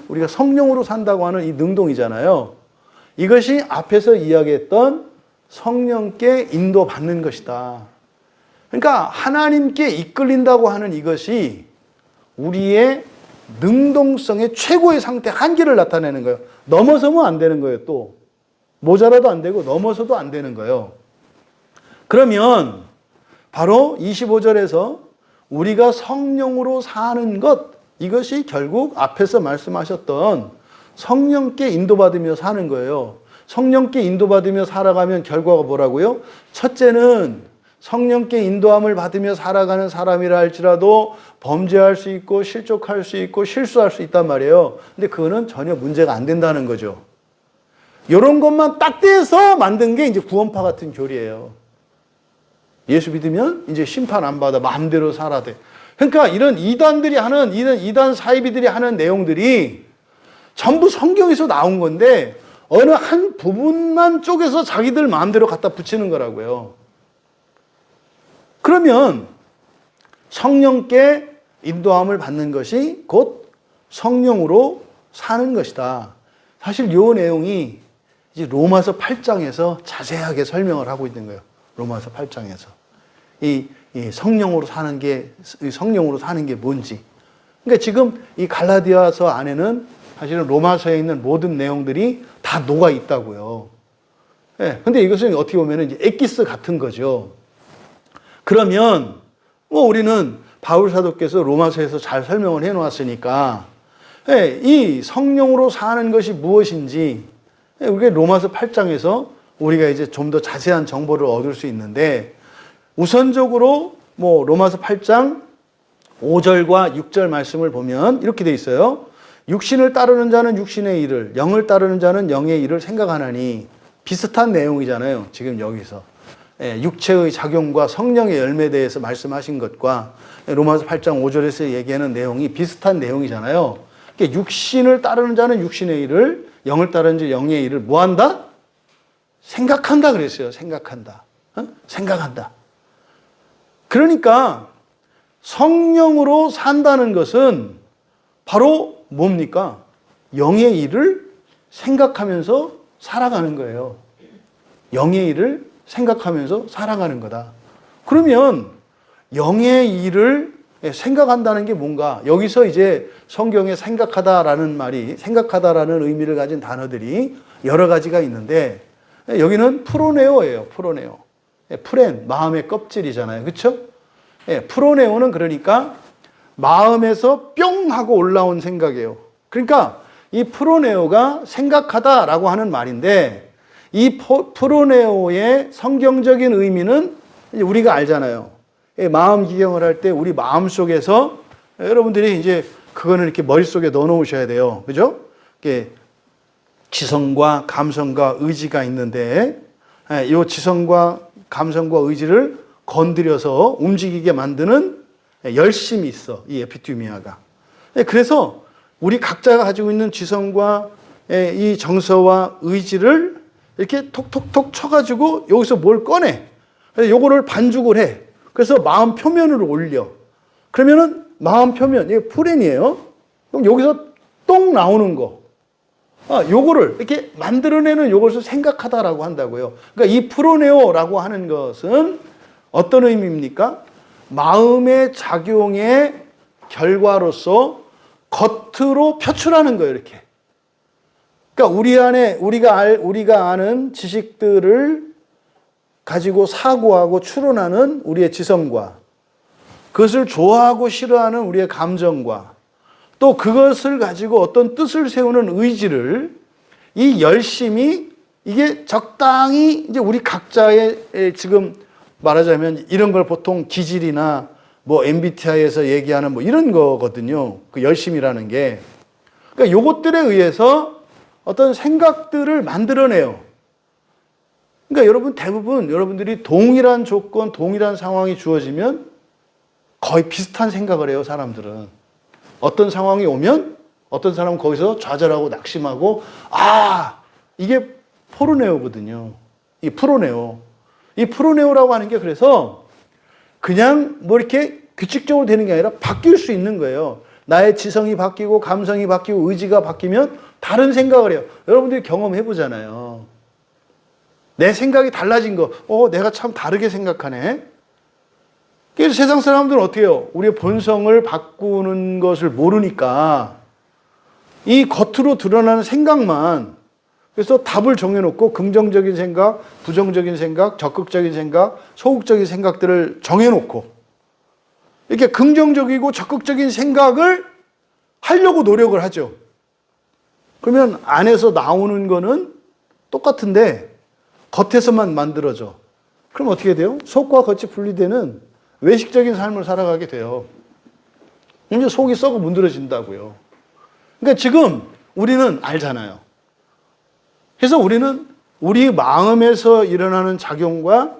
우리가 성령으로 산다고 하는 이 능동이잖아요. 이것이 앞에서 이야기했던 성령께 인도받는 것이다. 그러니까 하나님께 이끌린다고 하는 이것이 우리의 능동성의 최고의 상태, 한계를 나타내는 거예요. 넘어서면 안 되는 거예요, 또. 모자라도 안 되고 넘어서도 안 되는 거예요. 그러면 바로 25절에서 우리가 성령으로 사는 것, 이것이 결국 앞에서 말씀하셨던 성령께 인도받으며 사는 거예요. 성령께 인도받으며 살아가면 결과가 뭐라고요? 첫째는 성령께 인도함을 받으며 살아가는 사람이라 할지라도 범죄할 수 있고 실족할 수 있고 실수할 수 있단 말이에요. 근데 그거는 전혀 문제가 안 된다는 거죠. 이런 것만 딱 떼서 만든 게 이제 구원파 같은 교리예요. 예수 믿으면 이제 심판 안 받아. 마음대로 살아야 돼. 그러니까 이런 이단들이 하는, 이런 이단 사이비들이 하는 내용들이 전부 성경에서 나온 건데 어느 한 부분만 쪼개서 자기들 마음대로 갖다 붙이는 거라고요. 그러면 성령께 인도함을 받는 것이 곧 성령으로 사는 것이다. 사실 이 내용이 이제 로마서 8장에서 자세하게 설명을 하고 있는 거예요. 로마서 8장에서. 이 성령으로 사는 게 뭔지. 그러니까 지금 이 갈라디아서 안에는 사실은 로마서에 있는 모든 내용들이 다 녹아 있다고요. 예. 근데 이것은 어떻게 보면 이제 엑기스 같은 거죠. 그러면 뭐 우리는 바울 사도께서 로마서에서 잘 설명을 해 놓았으니까 예, 이 성령으로 사는 것이 무엇인지 우리가 로마서 8장에서 우리가 이제 좀 더 자세한 정보를 얻을 수 있는데 우선적으로 뭐 로마서 8장 5절과 6절 말씀을 보면 이렇게 돼 있어요. 육신을 따르는 자는 육신의 일을, 영을 따르는 자는 영의 일을 생각하나니. 비슷한 내용이잖아요. 지금 여기서. 육체의 작용과 성령의 열매에 대해서 말씀하신 것과 로마서 8장 5절에서 얘기하는 내용이 비슷한 내용이잖아요. 그러니까 육신을 따르는 자는 육신의 일을, 영을 따르는 자는 영의 일을 뭐 한다? 생각한다 그랬어요. 생각한다. 생각한다. 그러니까 성령으로 산다는 것은 바로 뭡니까? 영의 일을 생각하면서 살아가는 거예요. 영의 일을 생각하면서 살아가는 거다. 그러면 영의 일을 생각한다는 게 뭔가? 여기서 이제 성경에 생각하다라는 말이, 생각하다라는 의미를 가진 단어들이 여러 가지가 있는데 여기는 프로네오예요. 프로네오. 프렌, 마음의 껍질이잖아요. 그렇죠? 프로네오는 그러니까 마음에서 뿅 하고 올라온 생각이에요. 그러니까 이 프로네오가 생각하다라고 하는 말인데 이 프로네오의 성경적인 의미는 우리가 알잖아요. 마음 기경을 할 때 우리 마음 속에서 여러분들이 이제 그거는 이렇게 머릿속에 넣어 놓으셔야 돼요. 그죠? 지성과 감성과 의지가 있는데 이 지성과 감성과 의지를 건드려서 움직이게 만드는 열심이 있어. 이 에피투미아가. 그래서 우리 각자가 가지고 있는 지성과 이 정서와 의지를 이렇게 톡톡톡 쳐가지고 여기서 뭘 꺼내. 그래서 요거를 반죽을 해. 그래서 마음 표면으로 올려. 그러면은 마음 표면, 이게 프렌이에요. 그럼 여기서 똥 나오는 거. 요거를 이렇게 만들어내는 요것을 생각하다라고 한다고요. 그러니까 이 프로네오라고 하는 것은 어떤 의미입니까? 마음의 작용의 결과로서 겉으로 표출하는 거예요, 이렇게. 그러니까 우리 안에 우리가 아는 지식들을 가지고 사고하고 추론하는 우리의 지성과 그것을 좋아하고 싫어하는 우리의 감정과 또 그것을 가지고 어떤 뜻을 세우는 의지를 이 열심이 이게 적당히 이제 우리 각자의 지금 말하자면 이런 걸 보통 기질이나 뭐 MBTI에서 얘기하는 뭐 이런 거거든요. 그 열심이라는 게. 그러니까 요것들에 의해서 어떤 생각들을 만들어내요. 그러니까 여러분 대부분 여러분들이 동일한 조건, 동일한 상황이 주어지면 거의 비슷한 생각을 해요, 사람들은. 어떤 상황이 오면 어떤 사람은 거기서 좌절하고 낙심하고 이게 프로네오거든요. 이 프로네오. 이 프로네오라고 하는 게 그래서 그냥 뭐 이렇게 규칙적으로 되는 게 아니라 바뀔 수 있는 거예요. 나의 지성이 바뀌고 감성이 바뀌고 의지가 바뀌면 다른 생각을 해요. 여러분들이 경험해 보잖아요. 내 생각이 달라진 거. 내가 참 다르게 생각하네. 그래서 세상 사람들은 어떻게 해요? 우리의 본성을 바꾸는 것을 모르니까 이 겉으로 드러나는 생각만, 그래서 답을 정해놓고 긍정적인 생각, 부정적인 생각, 적극적인 생각, 소극적인 생각들을 정해놓고 이렇게 긍정적이고 적극적인 생각을 하려고 노력을 하죠. 그러면 안에서 나오는 거는 똑같은데 겉에서만 만들어져. 그럼 어떻게 돼요? 속과 겉이 분리되는 외식적인 삶을 살아가게 돼요. 이제 속이 썩어 문드러진다고요. 그러니까 지금 우리는 알잖아요. 그래서 우리는 우리 마음에서 일어나는 작용과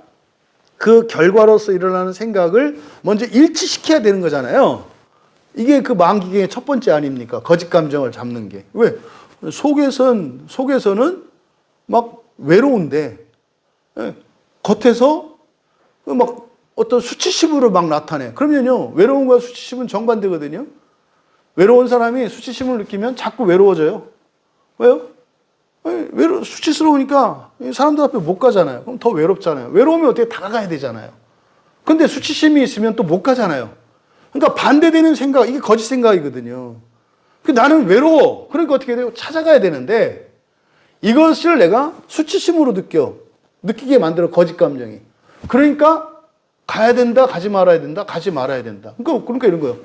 그 결과로서 일어나는 생각을 먼저 일치시켜야 되는 거잖아요. 이게 그 마음기경의 첫 번째 아닙니까? 거짓 감정을 잡는 게. 왜? 속에서는 막 외로운데, 겉에서 막 어떤 수치심으로 막 나타내. 그러면요, 외로움과 수치심은 정반대거든요. 외로운 사람이 수치심을 느끼면 자꾸 외로워져요. 왜요? 수치스러우니까 사람들 앞에 못 가잖아요. 그럼 더 외롭잖아요. 외로우면 어떻게 다가가야 되잖아요. 근데 수치심이 있으면 또 못 가잖아요. 그러니까 반대되는 생각, 이게 거짓 생각이거든요. 나는 외로워. 그러니까 어떻게 돼요? 찾아가야 되는데 이것을 내가 수치심으로 느끼게 만들어, 거짓 감정이. 그러니까 가야 된다, 가지 말아야 된다, 가지 말아야 된다. 그러니까 이런 거예요.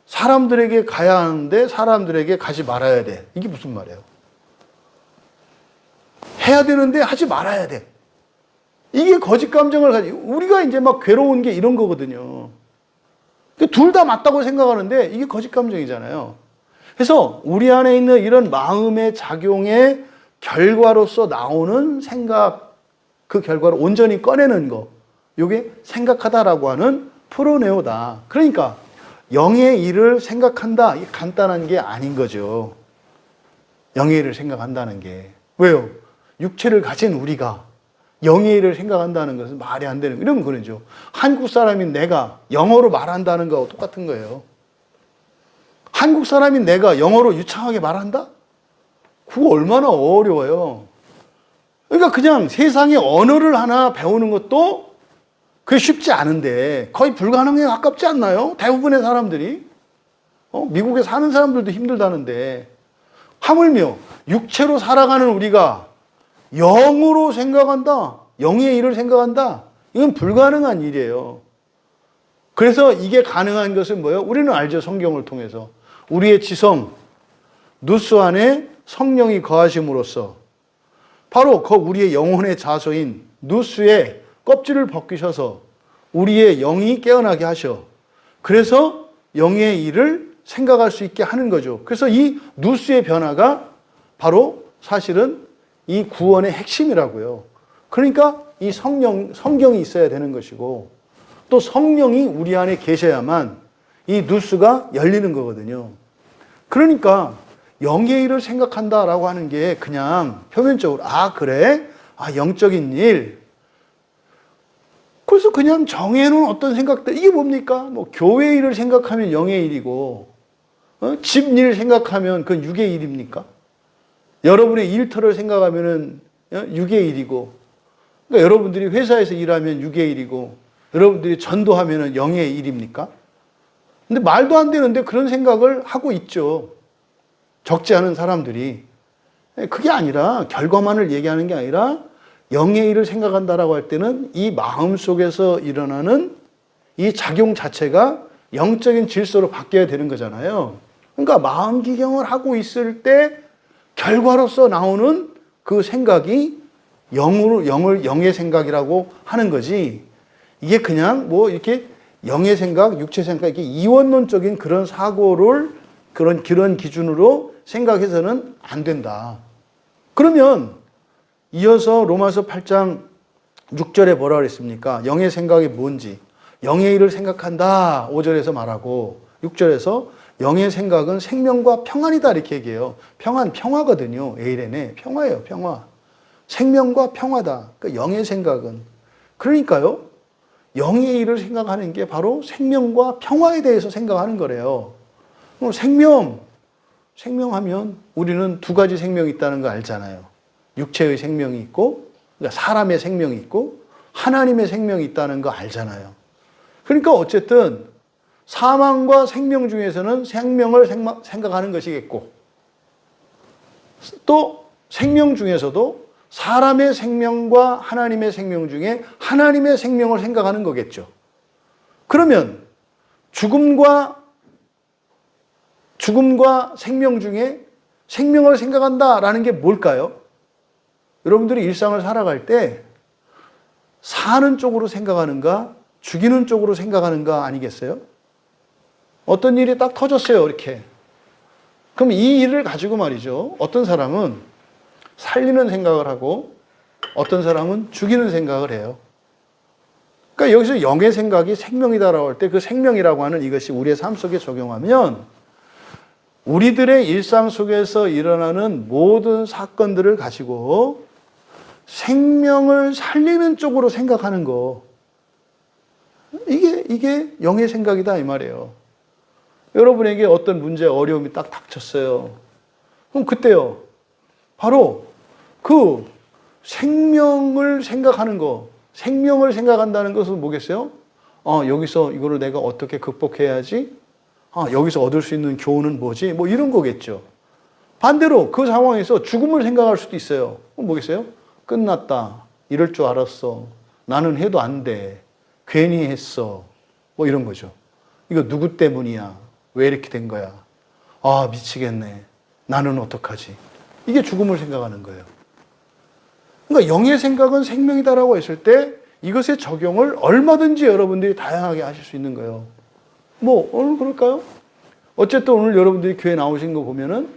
사람들에게 가야 하는데 사람들에게 가지 말아야 돼. 이게 무슨 말이에요? 해야 되는데 하지 말아야 돼. 이게 거짓 감정을 가지고, 우리가 이제 막 괴로운 게 이런 거거든요. 둘 다 맞다고 생각하는데 이게 거짓 감정이잖아요. 그래서 우리 안에 있는 이런 마음의 작용의 결과로서 나오는 생각, 그 결과를 온전히 꺼내는 거, 이게 생각하다라고 하는 프로네오다. 그러니까 영의 일을 생각한다, 이게 간단한 게 아닌 거죠. 영의 일을 생각한다는 게. 왜요? 육체를 가진 우리가 영의 일을 생각한다는 것은 말이 안 되는, 이러면 그러죠. 한국 사람인 내가 영어로 말한다는 거하고 똑같은 거예요. 한국 사람인 내가 영어로 유창하게 말한다? 그거 얼마나 어려워요. 그러니까 그냥 세상의 언어를 하나 배우는 것도 그게 쉽지 않은데 거의 불가능에 가깝지 않나요? 대부분의 사람들이. 미국에 사는 사람들도 힘들다는데, 하물며 육체로 살아가는 우리가 영으로 생각한다, 영의 일을 생각한다, 이건 불가능한 일이에요. 그래서 이게 가능한 것은 뭐예요? 우리는 알죠. 성경을 통해서 우리의 지성 누스 안에 성령이 거하심으로써 바로 그 우리의 영혼의 자소인 누스의 껍질을 벗기셔서 우리의 영이 깨어나게 하셔. 그래서 영의 일을 생각할 수 있게 하는 거죠. 그래서 이 누스의 변화가 바로 사실은 이 구원의 핵심이라고요. 그러니까 이 성경이 있어야 되는 것이고, 또 성령이 우리 안에 계셔야만 이 누스가 열리는 거거든요. 그러니까 영의 일을 생각한다라고 하는 게 그냥 표면적으로, 그래? 영적인 일. 그래서 그냥 정해놓은 어떤 생각들, 이게 뭡니까? 뭐 교회 일을 생각하면 영의 일이고, 집 일 생각하면 그건 육의 일입니까? 여러분의 일터를 생각하면은 육의 일이고, 그러니까 여러분들이 회사에서 일하면 육의 일이고, 여러분들이 전도하면은 영의 일입니까? 근데 말도 안 되는데 그런 생각을 하고 있죠. 적지 않은 사람들이. 그게 아니라, 결과만을 얘기하는 게 아니라 영의 일을 생각한다라고 할 때는 이 마음 속에서 일어나는 이 작용 자체가 영적인 질서로 바뀌어야 되는 거잖아요. 그러니까 마음 기경을 하고 있을 때 결과로서 나오는 그 생각이 영의 생각이라고 하는 거지. 이게 그냥 뭐 이렇게 영의 생각, 육체 생각, 이렇게 이원론적인 그런 사고를 그런 기준으로 생각해서는 안 된다. 그러면 이어서 로마서 8장 6절에 뭐라 그랬습니까? 영의 생각이 뭔지. 영의 일을 생각한다. 5절에서 말하고 6절에서 영의 생각은 생명과 평안이다, 이렇게 얘기해요. 평화거든요. 에이레네. 평화예요, 평화. 생명과 평화다. 그러니까 영의 생각은. 그러니까요, 영의 일을 생각하는 게 바로 생명과 평화에 대해서 생각하는 거래요. 그럼 생명하면 우리는 두 가지 생명이 있다는 거 알잖아요. 육체의 생명이 있고, 그러니까 사람의 생명이 있고, 하나님의 생명이 있다는 거 알잖아요. 그러니까 어쨌든 사망과 생명 중에서는 생명을 생각하는 것이겠고, 또 생명 중에서도 사람의 생명과 하나님의 생명 중에 하나님의 생명을 생각하는 거겠죠. 그러면 죽음과 생명 중에 생명을 생각한다라는 게 뭘까요? 여러분들이 일상을 살아갈 때 사는 쪽으로 생각하는가, 죽이는 쪽으로 생각하는가 아니겠어요? 어떤 일이 딱 터졌어요, 이렇게. 그럼 이 일을 가지고 말이죠. 어떤 사람은 살리는 생각을 하고 어떤 사람은 죽이는 생각을 해요. 그러니까 여기서 영의 생각이 생명이다라고 할 때 그 생명이라고 하는 이것이 우리의 삶 속에 적용하면 우리들의 일상 속에서 일어나는 모든 사건들을 가지고 생명을 살리는 쪽으로 생각하는 거. 이게 영의 생각이다 이 말이에요. 여러분에게 어떤 문제, 어려움이 딱 닥쳤어요. 그럼 그때요. 바로 그 생명을 생각하는 거. 생명을 생각한다는 것은 뭐겠어요? 여기서 이거를 내가 어떻게 극복해야지? 여기서 얻을 수 있는 교훈은 뭐지? 뭐 이런 거겠죠. 반대로 그 상황에서 죽음을 생각할 수도 있어요. 그럼 뭐겠어요? 끝났다. 이럴 줄 알았어. 나는 해도 안 돼. 괜히 했어. 뭐 이런 거죠. 이거 누구 때문이야? 왜 이렇게 된 거야? 미치겠네. 나는 어떡하지? 이게 죽음을 생각하는 거예요. 그러니까 영의 생각은 생명이다라고 했을 때 이것의 적용을 얼마든지 여러분들이 다양하게 하실 수 있는 거예요. 오늘 그럴까요? 어쨌든 오늘 여러분들이 교회 나오신 거 보면은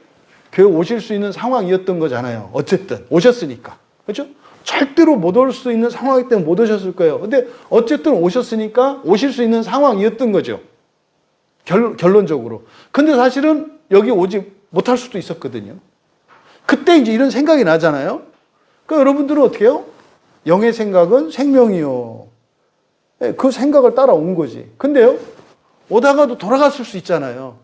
교회 오실 수 있는 상황이었던 거잖아요. 어쨌든 오셨으니까. 그렇죠? 절대로 못 올 수 있는 상황이기 때문에 못 오셨을 거예요. 근데 어쨌든 오셨으니까 오실 수 있는 상황이었던 거죠. 결론적으로. 근데 사실은 여기 오지 못할 수도 있었거든요. 그때 이제 이런 생각이 나잖아요. 그러니까 여러분들은 어떻게 해요? 영의 생각은 생명이요. 그 생각을 따라온 거지. 근데요, 오다가도 돌아갔을 수 있잖아요.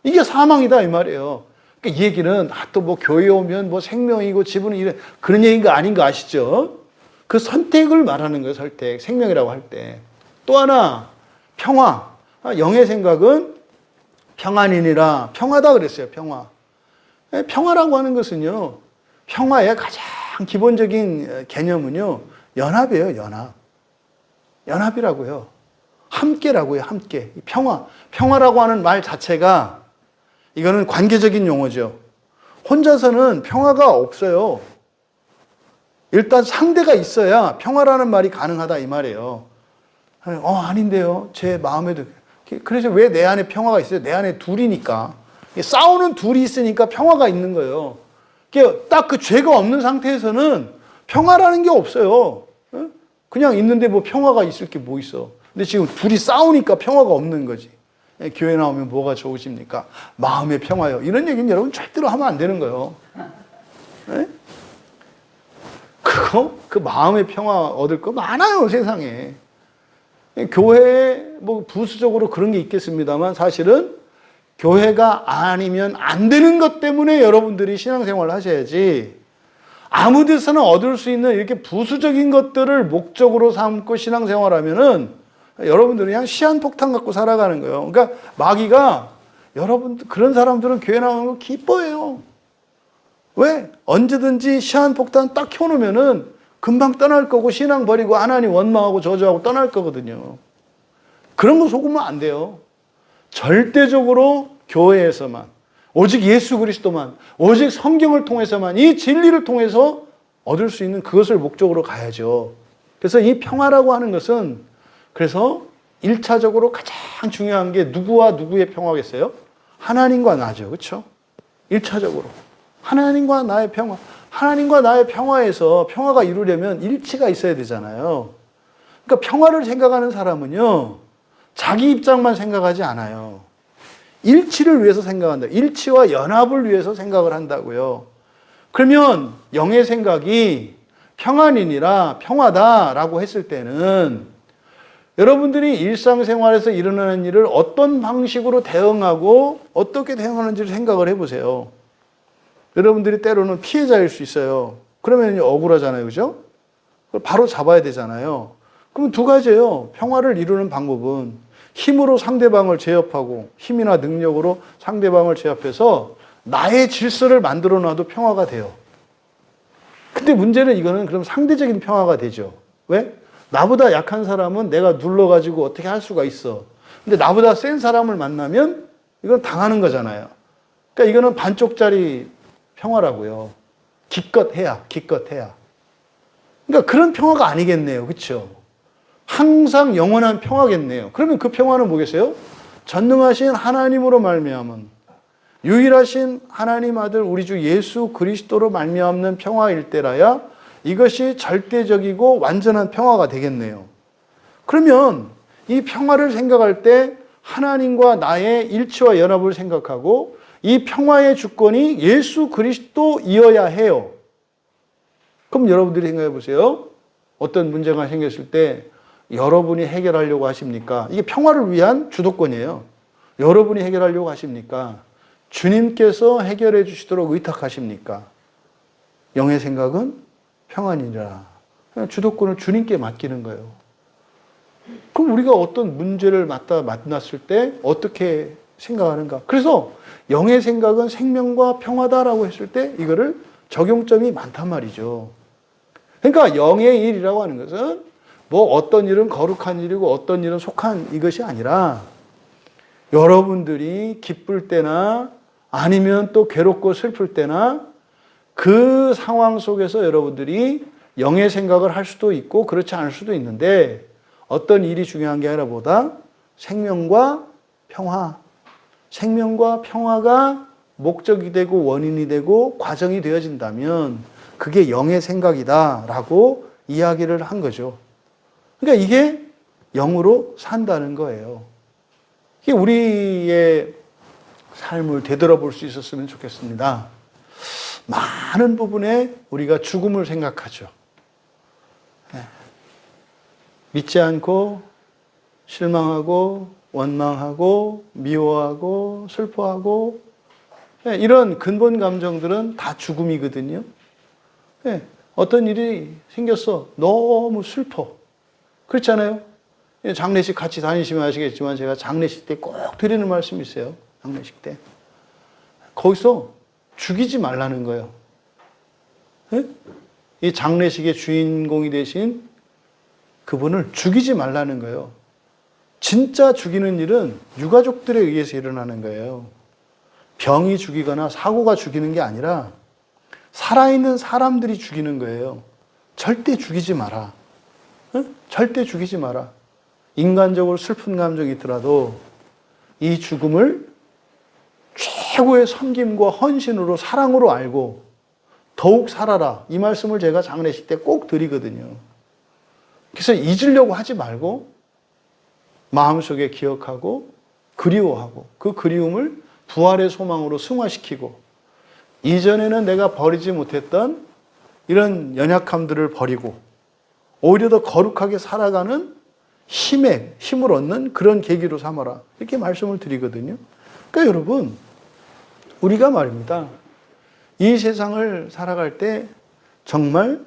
이게 사망이다 이 말이에요. 그러니까 이 얘기는 또 뭐 교회 오면 뭐 생명이고 지분은 이런 그런 얘기가 아닌 거 아시죠? 그 선택을 말하는 거예요. 선택. 생명이라고 할 때. 또 하나 평화. 영의 생각은 평안이니라. 평화다 그랬어요. 평화. 평화라고 하는 것은요. 평화의 가장 기본적인 개념은요. 연합이에요. 연합. 연합이라고요. 함께라고요. 함께. 평화. 평화라고 하는 말 자체가 이거는 관계적인 용어죠. 혼자서는 평화가 없어요. 일단 상대가 있어야 평화라는 말이 가능하다 이 말이에요. 아닌데요. 제 마음에도. 그래서 왜 내 안에 평화가 있어요? 내 안에 둘이니까. 싸우는 둘이 있으니까 평화가 있는 거예요. 딱 그 죄가 없는 상태에서는 평화라는 게 없어요. 그냥 있는데 뭐 평화가 있을 게 뭐 있어. 근데 지금 둘이 싸우니까 평화가 없는 거지. 교회 나오면 뭐가 좋으십니까? 마음의 평화요. 이런 얘기는 여러분 절대로 하면 안 되는 거예요. 그 마음의 평화 얻을 거 많아요, 세상에. 교회에 뭐 부수적으로 그런 게 있겠습니다만 사실은 교회가 아니면 안 되는 것 때문에 여러분들이 신앙생활을 하셔야지 아무 데서나 얻을 수 있는 이렇게 부수적인 것들을 목적으로 삼고 신앙생활하면은 여러분들은 그냥 시한폭탄 갖고 살아가는 거예요. 그러니까 마귀가 여러분들 그런 사람들은 교회 나오는 거 기뻐해요. 왜? 언제든지 시한폭탄 딱 켜놓으면은 금방 떠날 거고 신앙 버리고 하나님 원망하고 저주하고 떠날 거거든요. 그런 거 속으면 안 돼요. 절대적으로 교회에서만 오직 예수 그리스도만 오직 성경을 통해서만 이 진리를 통해서 얻을 수 있는 그것을 목적으로 가야죠. 그래서 이 평화라고 하는 것은 그래서 1차적으로 가장 중요한 게 누구와 누구의 평화겠어요? 하나님과 나죠. 그렇죠? 1차적으로 하나님과 나의 평화. 하나님과 나의 평화에서 평화가 이루려면 일치가 있어야 되잖아요. 그러니까 평화를 생각하는 사람은요. 자기 입장만 생각하지 않아요. 일치를 위해서 생각한다. 일치와 연합을 위해서 생각을 한다고요. 그러면 영의 생각이 평안이니라 평화다라고 했을 때는 여러분들이 일상생활에서 일어나는 일을 어떤 방식으로 대응하고 어떻게 대응하는지를 생각을 해보세요. 여러분들이 때로는 피해자일 수 있어요. 그러면 억울하잖아요. 그죠? 그걸 바로 잡아야 되잖아요. 그럼 두 가지예요. 평화를 이루는 방법은 힘으로 상대방을 제압하고 힘이나 능력으로 상대방을 제압해서 나의 질서를 만들어 놔도 평화가 돼요. 근데 문제는 이거는 그럼 상대적인 평화가 되죠. 왜? 나보다 약한 사람은 내가 눌러가지고 어떻게 할 수가 있어. 근데 나보다 센 사람을 만나면 이건 당하는 거잖아요. 그러니까 이거는 반쪽짜리 평화라고요. 기껏 해야. 그러니까 그런 평화가 아니겠네요. 그렇죠? 항상 영원한 평화겠네요. 그러면 그 평화는 뭐겠어요? 전능하신 하나님으로 말미암은 유일하신 하나님 아들 우리 주 예수 그리스도로 말미암는 평화일 때라야 이것이 절대적이고 완전한 평화가 되겠네요. 그러면 이 평화를 생각할 때 하나님과 나의 일치와 연합을 생각하고 이 평화의 주권이 예수 그리스도이어야 해요. 그럼 여러분들이 생각해 보세요. 어떤 문제가 생겼을 때 여러분이 해결하려고 하십니까? 이게 평화를 위한 주도권이에요. 여러분이 해결하려고 하십니까? 주님께서 해결해 주시도록 의탁하십니까? 영의 생각은 평안이라. 주도권을 주님께 맡기는 거예요. 그럼 우리가 어떤 문제를 만났을 때 어떻게 생각하는가? 그래서 영의 생각은 생명과 평화다라고 했을 때 이거를 적용점이 많단 말이죠. 그러니까 영의 일이라고 하는 것은 뭐 어떤 일은 거룩한 일이고 어떤 일은 속한 이것이 아니라 여러분들이 기쁠 때나 아니면 또 괴롭고 슬플 때나 그 상황 속에서 여러분들이 영의 생각을 할 수도 있고 그렇지 않을 수도 있는데 어떤 일이 중요한 게 아니라 보다 생명과 평화, 생명과 평화가 목적이 되고 원인이 되고 과정이 되어진다면 그게 영의 생각이다라고 이야기를 한 거죠. 그러니까 이게 영으로 산다는 거예요. 이게 우리의 삶을 되돌아볼 수 있었으면 좋겠습니다. 많은 부분에 우리가 죽음을 생각하죠. 믿지 않고 실망하고 원망하고 미워하고 슬퍼하고 이런 근본 감정들은 다 죽음이거든요. 어떤 일이 생겼어. 너무 슬퍼. 그렇잖아요. 장례식 같이 다니시면 아시겠지만 제가 장례식 때 꼭 드리는 말씀이 있어요. 장례식 때. 거기서 죽이지 말라는 거예요. 이 장례식의 주인공이 되신 그분을 죽이지 말라는 거예요. 진짜 죽이는 일은 유가족들에 의해서 일어나는 거예요. 병이 죽이거나 사고가 죽이는 게 아니라 살아있는 사람들이 죽이는 거예요. 절대 죽이지 마라. 절대 죽이지 마라. 인간적으로 슬픈 감정이 있더라도 이 죽음을 최고의 섬김과 헌신으로 사랑으로 알고 더욱 살아라. 이 말씀을 제가 장례식 때 꼭 드리거든요. 그래서 잊으려고 하지 말고 마음속에 기억하고 그리워하고 그 그리움을 부활의 소망으로 승화시키고 이전에는 내가 버리지 못했던 이런 연약함들을 버리고 오히려 더 거룩하게 살아가는 힘을 얻는 그런 계기로 삼아라. 이렇게 말씀을 드리거든요. 그러니까 여러분, 우리가 말입니다. 이 세상을 살아갈 때 정말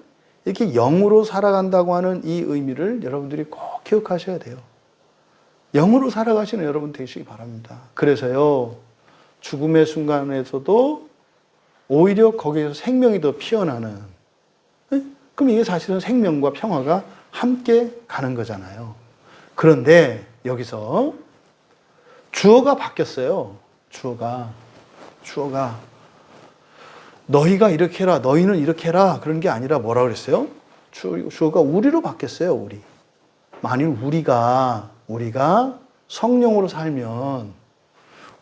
이렇게 영으로 살아간다고 하는 이 의미를 여러분들이 꼭 기억하셔야 돼요. 영으로 살아가시는 여러분 되시기 바랍니다. 그래서요, 죽음의 순간에서도 오히려 거기에서 생명이 더 피어나는, 그럼 이게 사실은 생명과 평화가 함께 가는 거잖아요. 그런데 여기서 주어가 바뀌었어요. 주어가 너희가 이렇게 해라, 너희는 이렇게 해라 그런 게 아니라 뭐라 그랬어요? 주어가 우리로 바뀌었어요. 우리. 만일 우리가 성령으로 살면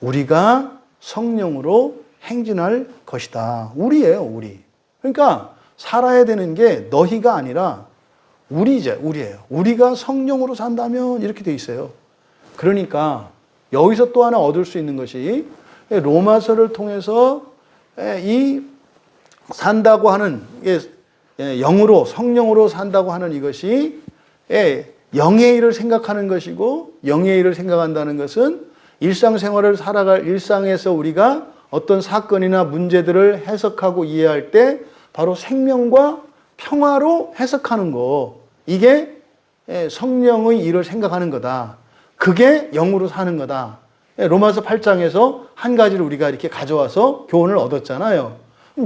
우리가 성령으로 행진할 것이다. 우리예요, 우리. 그러니까 살아야 되는 게 너희가 아니라 우리예요. 우리가 성령으로 산다면 이렇게 돼 있어요. 그러니까 여기서 또 하나 얻을 수 있는 것이 로마서를 통해서 이 산다고 하는 영으로 성령으로 산다고 하는 이것이 영의 일을 생각하는 것이고 영의 일을 생각한다는 것은 일상생활을 살아갈 일상에서 우리가 어떤 사건이나 문제들을 해석하고 이해할 때 바로 생명과 평화로 해석하는 거. 이게 성령의 일을 생각하는 거다. 그게 영으로 사는 거다. 로마서 8장에서 한 가지를 우리가 이렇게 가져와서 교훈을 얻었잖아요.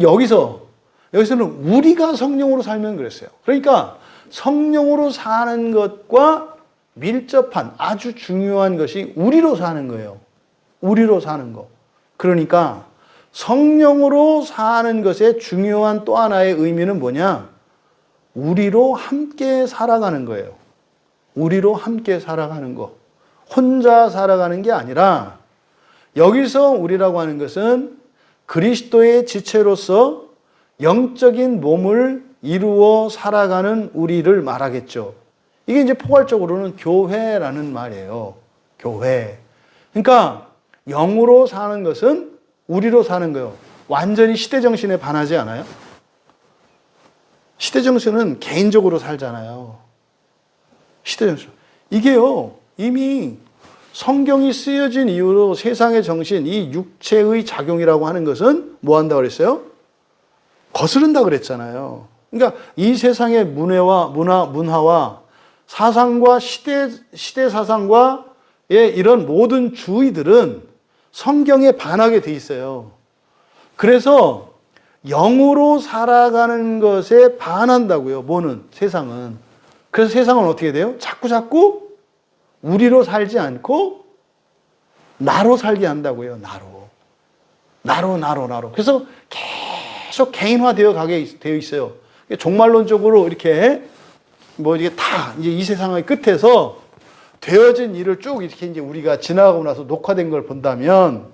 여기서는 우리가 성령으로 살면 그랬어요. 그러니까 성령으로 사는 것과 밀접한 아주 중요한 것이 우리로 사는 거예요. 우리로 사는 거. 그러니까 성령으로 사는 것의 중요한 또 하나의 의미는 뭐냐? 우리로 함께 살아가는 거예요. 우리로 함께 살아가는 거. 혼자 살아가는 게 아니라 여기서 우리라고 하는 것은 그리스도의 지체로서 영적인 몸을 이루어 살아가는 우리를 말하겠죠. 이게 이제 포괄적으로는 교회라는 말이에요. 교회. 그러니까 영으로 사는 것은 우리로 사는 거예요. 완전히 시대정신에 반하지 않아요? 시대정신은 개인적으로 살잖아요. 시대정신. 이게요, 이미 성경이 쓰여진 이후로 세상의 정신, 이 육체의 작용이라고 하는 것은 뭐 한다고 그랬어요? 거스른다 그랬잖아요. 그러니까 이 세상의 문화와 사상과 시대 사상과의 이런 모든 주의들은 성경에 반하게 돼 있어요. 그래서 영으로 살아가는 것에 반한다고요. 뭐는? 세상은. 그래서 세상은 어떻게 돼요? 자꾸 우리로 살지 않고 나로 살게 한다고요. 나로. 그래서 계속 개인화되어 가게 되어 있어요. 종말론적으로 이렇게 이게 다 이제 이 세상의 끝에서 되어진 일을 쭉 이렇게 이제 우리가 지나가고 나서 녹화된 걸 본다면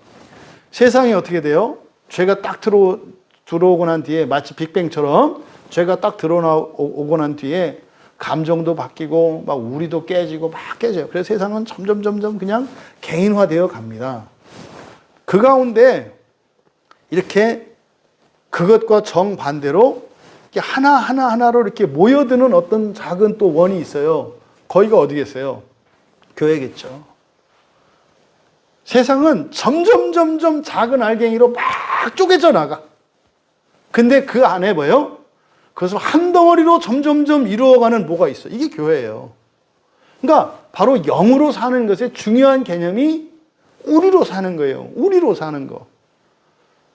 세상이 어떻게 돼요? 죄가 딱 들어오고 난 뒤에 마치 빅뱅처럼 죄가 딱 들어오고 난 뒤에 감정도 바뀌고 막 우리도 깨지고 막 깨져요. 그래서 세상은 점점 그냥 개인화되어 갑니다. 그 가운데 이렇게 그것과 정반대로 이렇게 하나로 이렇게 모여드는 어떤 작은 또 원이 있어요. 거기가 어디겠어요? 교회겠죠. 세상은 점점 작은 알갱이로 막 쪼개져 나가. 근데 그 안에 뭐예요? 그것을 한 덩어리로 점점 이루어가는 뭐가 있어. 이게 교회예요. 그러니까 바로 영으로 사는 것의 중요한 개념이 우리로 사는 거예요. 우리로 사는 거.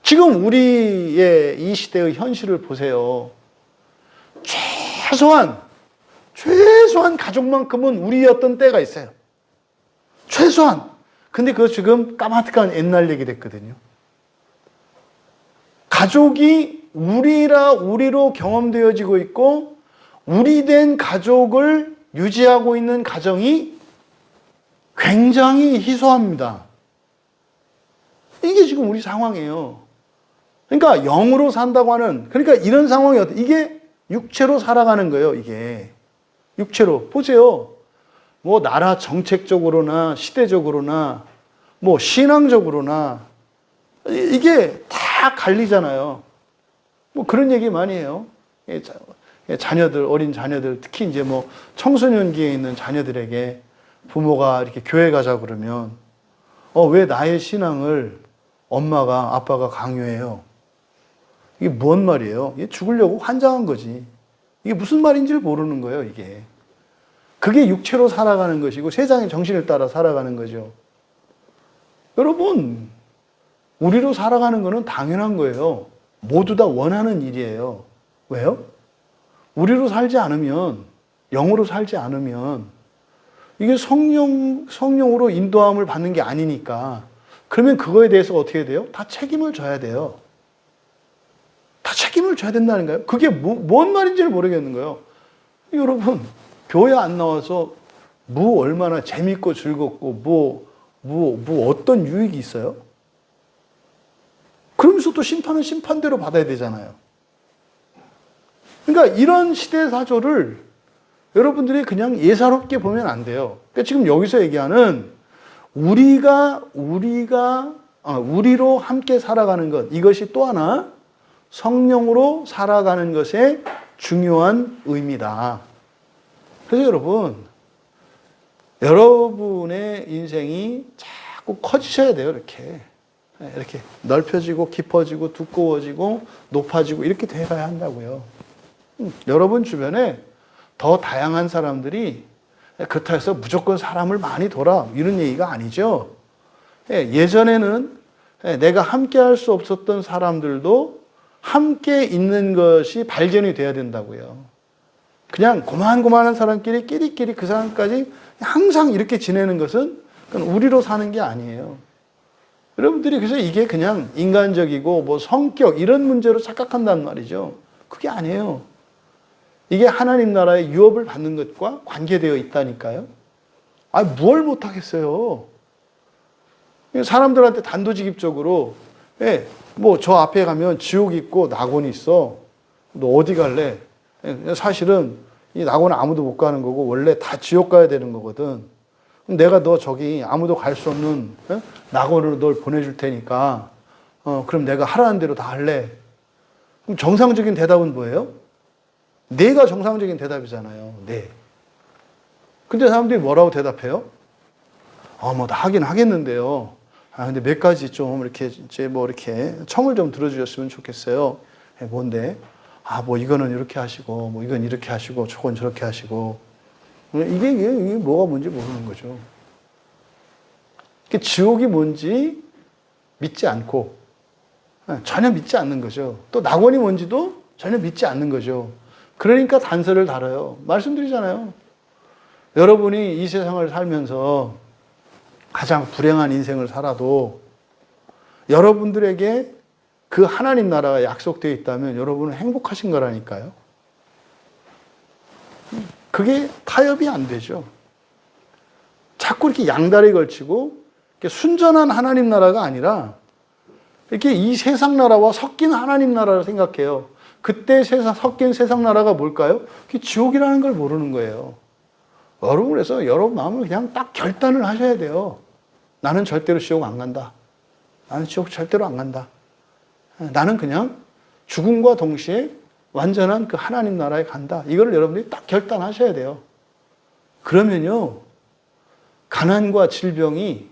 지금 우리의 이 시대의 현실을 보세요. 최소한 가족만큼은 우리였던 때가 있어요. 최소한. 근데 그거 지금 까마득한 옛날 얘기 됐거든요. 가족이 우리로 경험되어지고 있고 우리된 가족을 유지하고 있는 가정이 굉장히 희소합니다. 이게 지금 우리 상황이에요. 그러니까 영으로 산다고 하는, 그러니까 이런 상황이 이게 육체로 살아가는 거예요. 이게 육체로. 보세요. 뭐 나라 정책적으로나 시대적으로나 뭐 신앙적으로나 이게 다 갈리잖아요. 뭐 그런 얘기 많이 해요. 자녀들, 어린 자녀들, 특히 이제 뭐 청소년기에 있는 자녀들에게 부모가 이렇게 교회 가자 그러면 왜 나의 신앙을 엄마가 아빠가 강요해요? 이게 뭔 말이에요? 이게 죽으려고 환장한 거지. 이게 무슨 말인지를 모르는 거예요, 이게. 그게 육체로 살아가는 것이고 세상의 정신을 따라 살아가는 거죠. 여러분, 우리로 살아가는 거는 당연한 거예요. 모두 다 원하는 일이에요. 왜요? 우리로 살지 않으면, 영으로 살지 않으면 이게 성령으로 인도함을 받는 게 아니니까. 그러면 그거에 대해서 어떻게 돼요? 다 책임을 져야 돼요. 다 책임을 져야 된다는 거예요. 그게 뭔 말인지를 모르겠는 거예요. 여러분, 교회 안 나와서 얼마나 재밌고 즐겁고 어떤 유익이 있어요? 그러면서 또 심판은 심판대로 받아야 되잖아요. 그러니까 이런 시대 사조를 여러분들이 그냥 예사롭게 보면 안 돼요. 그러니까 지금 여기서 얘기하는 우리로 함께 살아가는 것, 이것이 또 하나 성령으로 살아가는 것의 중요한 의미다. 그래서 여러분의 인생이 자꾸 커지셔야 돼요. 이렇게 넓혀지고 깊어지고 두꺼워지고 높아지고 이렇게 돼가야 한다고요. 여러분 주변에 더 다양한 사람들이 그렇다고 해서 무조건 사람을 많이 둬라 이런 얘기가 아니죠. 예전에는 내가 함께 할 수 없었던 사람들도 함께 있는 것이 발견이 돼야 된다고요. 그냥 고만고만한 사람끼리 끼리끼리 그 사람까지 항상 이렇게 지내는 것은 그건 우리로 사는 게 아니에요. 여러분들이 그래서 이게 그냥 인간적이고 뭐 성격 이런 문제로 착각한단 말이죠. 그게 아니에요. 이게 하나님 나라의 유업을 받는 것과 관계되어 있다니까요. 뭘 못하겠어요. 사람들한테 단도직입적으로, 예, 뭐 저 앞에 가면 지옥이 있고 낙원이 있어. 너 어디 갈래? 예, 사실은 이 낙원은 아무도 못 가는 거고 원래 다 지옥 가야 되는 거거든. 그럼 내가 너 저기 아무도 갈 수 없는, 예? 낙원으로 널 보내줄 테니까 그럼 내가 하라는 대로 다 할래. 그럼 정상적인 대답은 뭐예요? 네가 정상적인 대답이잖아요. 네. 근데 사람들이 뭐라고 대답해요? 뭐 다 하긴 하겠는데요. 근데 몇 가지 좀 이렇게 이제 뭐 이렇게 청을 좀 들어주셨으면 좋겠어요. 뭔데? 뭐 이거는 이렇게 하시고, 뭐 이건 이렇게 하시고, 저건 저렇게 하시고. 이게 뭐가 뭔지 모르는 거죠. 지옥이 뭔지 믿지 않고, 전혀 믿지 않는 거죠. 또 낙원이 뭔지도 전혀 믿지 않는 거죠. 그러니까 단서를 달아요. 말씀드리잖아요. 여러분이 이 세상을 살면서 가장 불행한 인생을 살아도 여러분들에게 그 하나님 나라가 약속되어 있다면 여러분은 행복하신 거라니까요. 그게 타협이 안 되죠. 자꾸 이렇게 양다리 걸치고 이렇게 순전한 하나님 나라가 아니라 이렇게 이 세상 나라와 섞인 하나님 나라를 생각해요. 그때 섞인 세상 나라가 뭘까요? 그게 지옥이라는 걸 모르는 거예요. 여러분, 그래서 여러분 마음을 그냥 딱 결단을 하셔야 돼요. 나는 절대로 지옥 안 간다. 나는 지옥 절대로 안 간다. 나는 그냥 죽음과 동시에 완전한 그 하나님 나라에 간다. 이걸 여러분들이 딱 결단하셔야 돼요. 그러면요, 가난과 질병이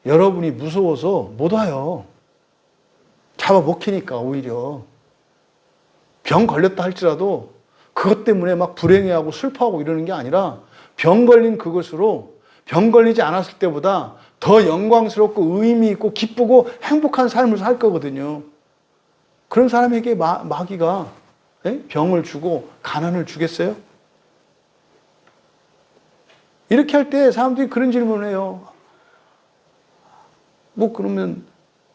여러분이 무서워서 못 와요. 잡아먹히니까 오히려. 병 걸렸다 할지라도 그것 때문에 막 불행해하고 슬퍼하고 이러는 게 아니라 병 걸린 그것으로 병 걸리지 않았을 때보다 더 영광스럽고 의미 있고 기쁘고 행복한 삶을 살 거거든요. 그런 사람에게 마귀가 병을 주고 가난을 주겠어요? 이렇게 할 때 사람들이 그런 질문을 해요. 뭐 그러면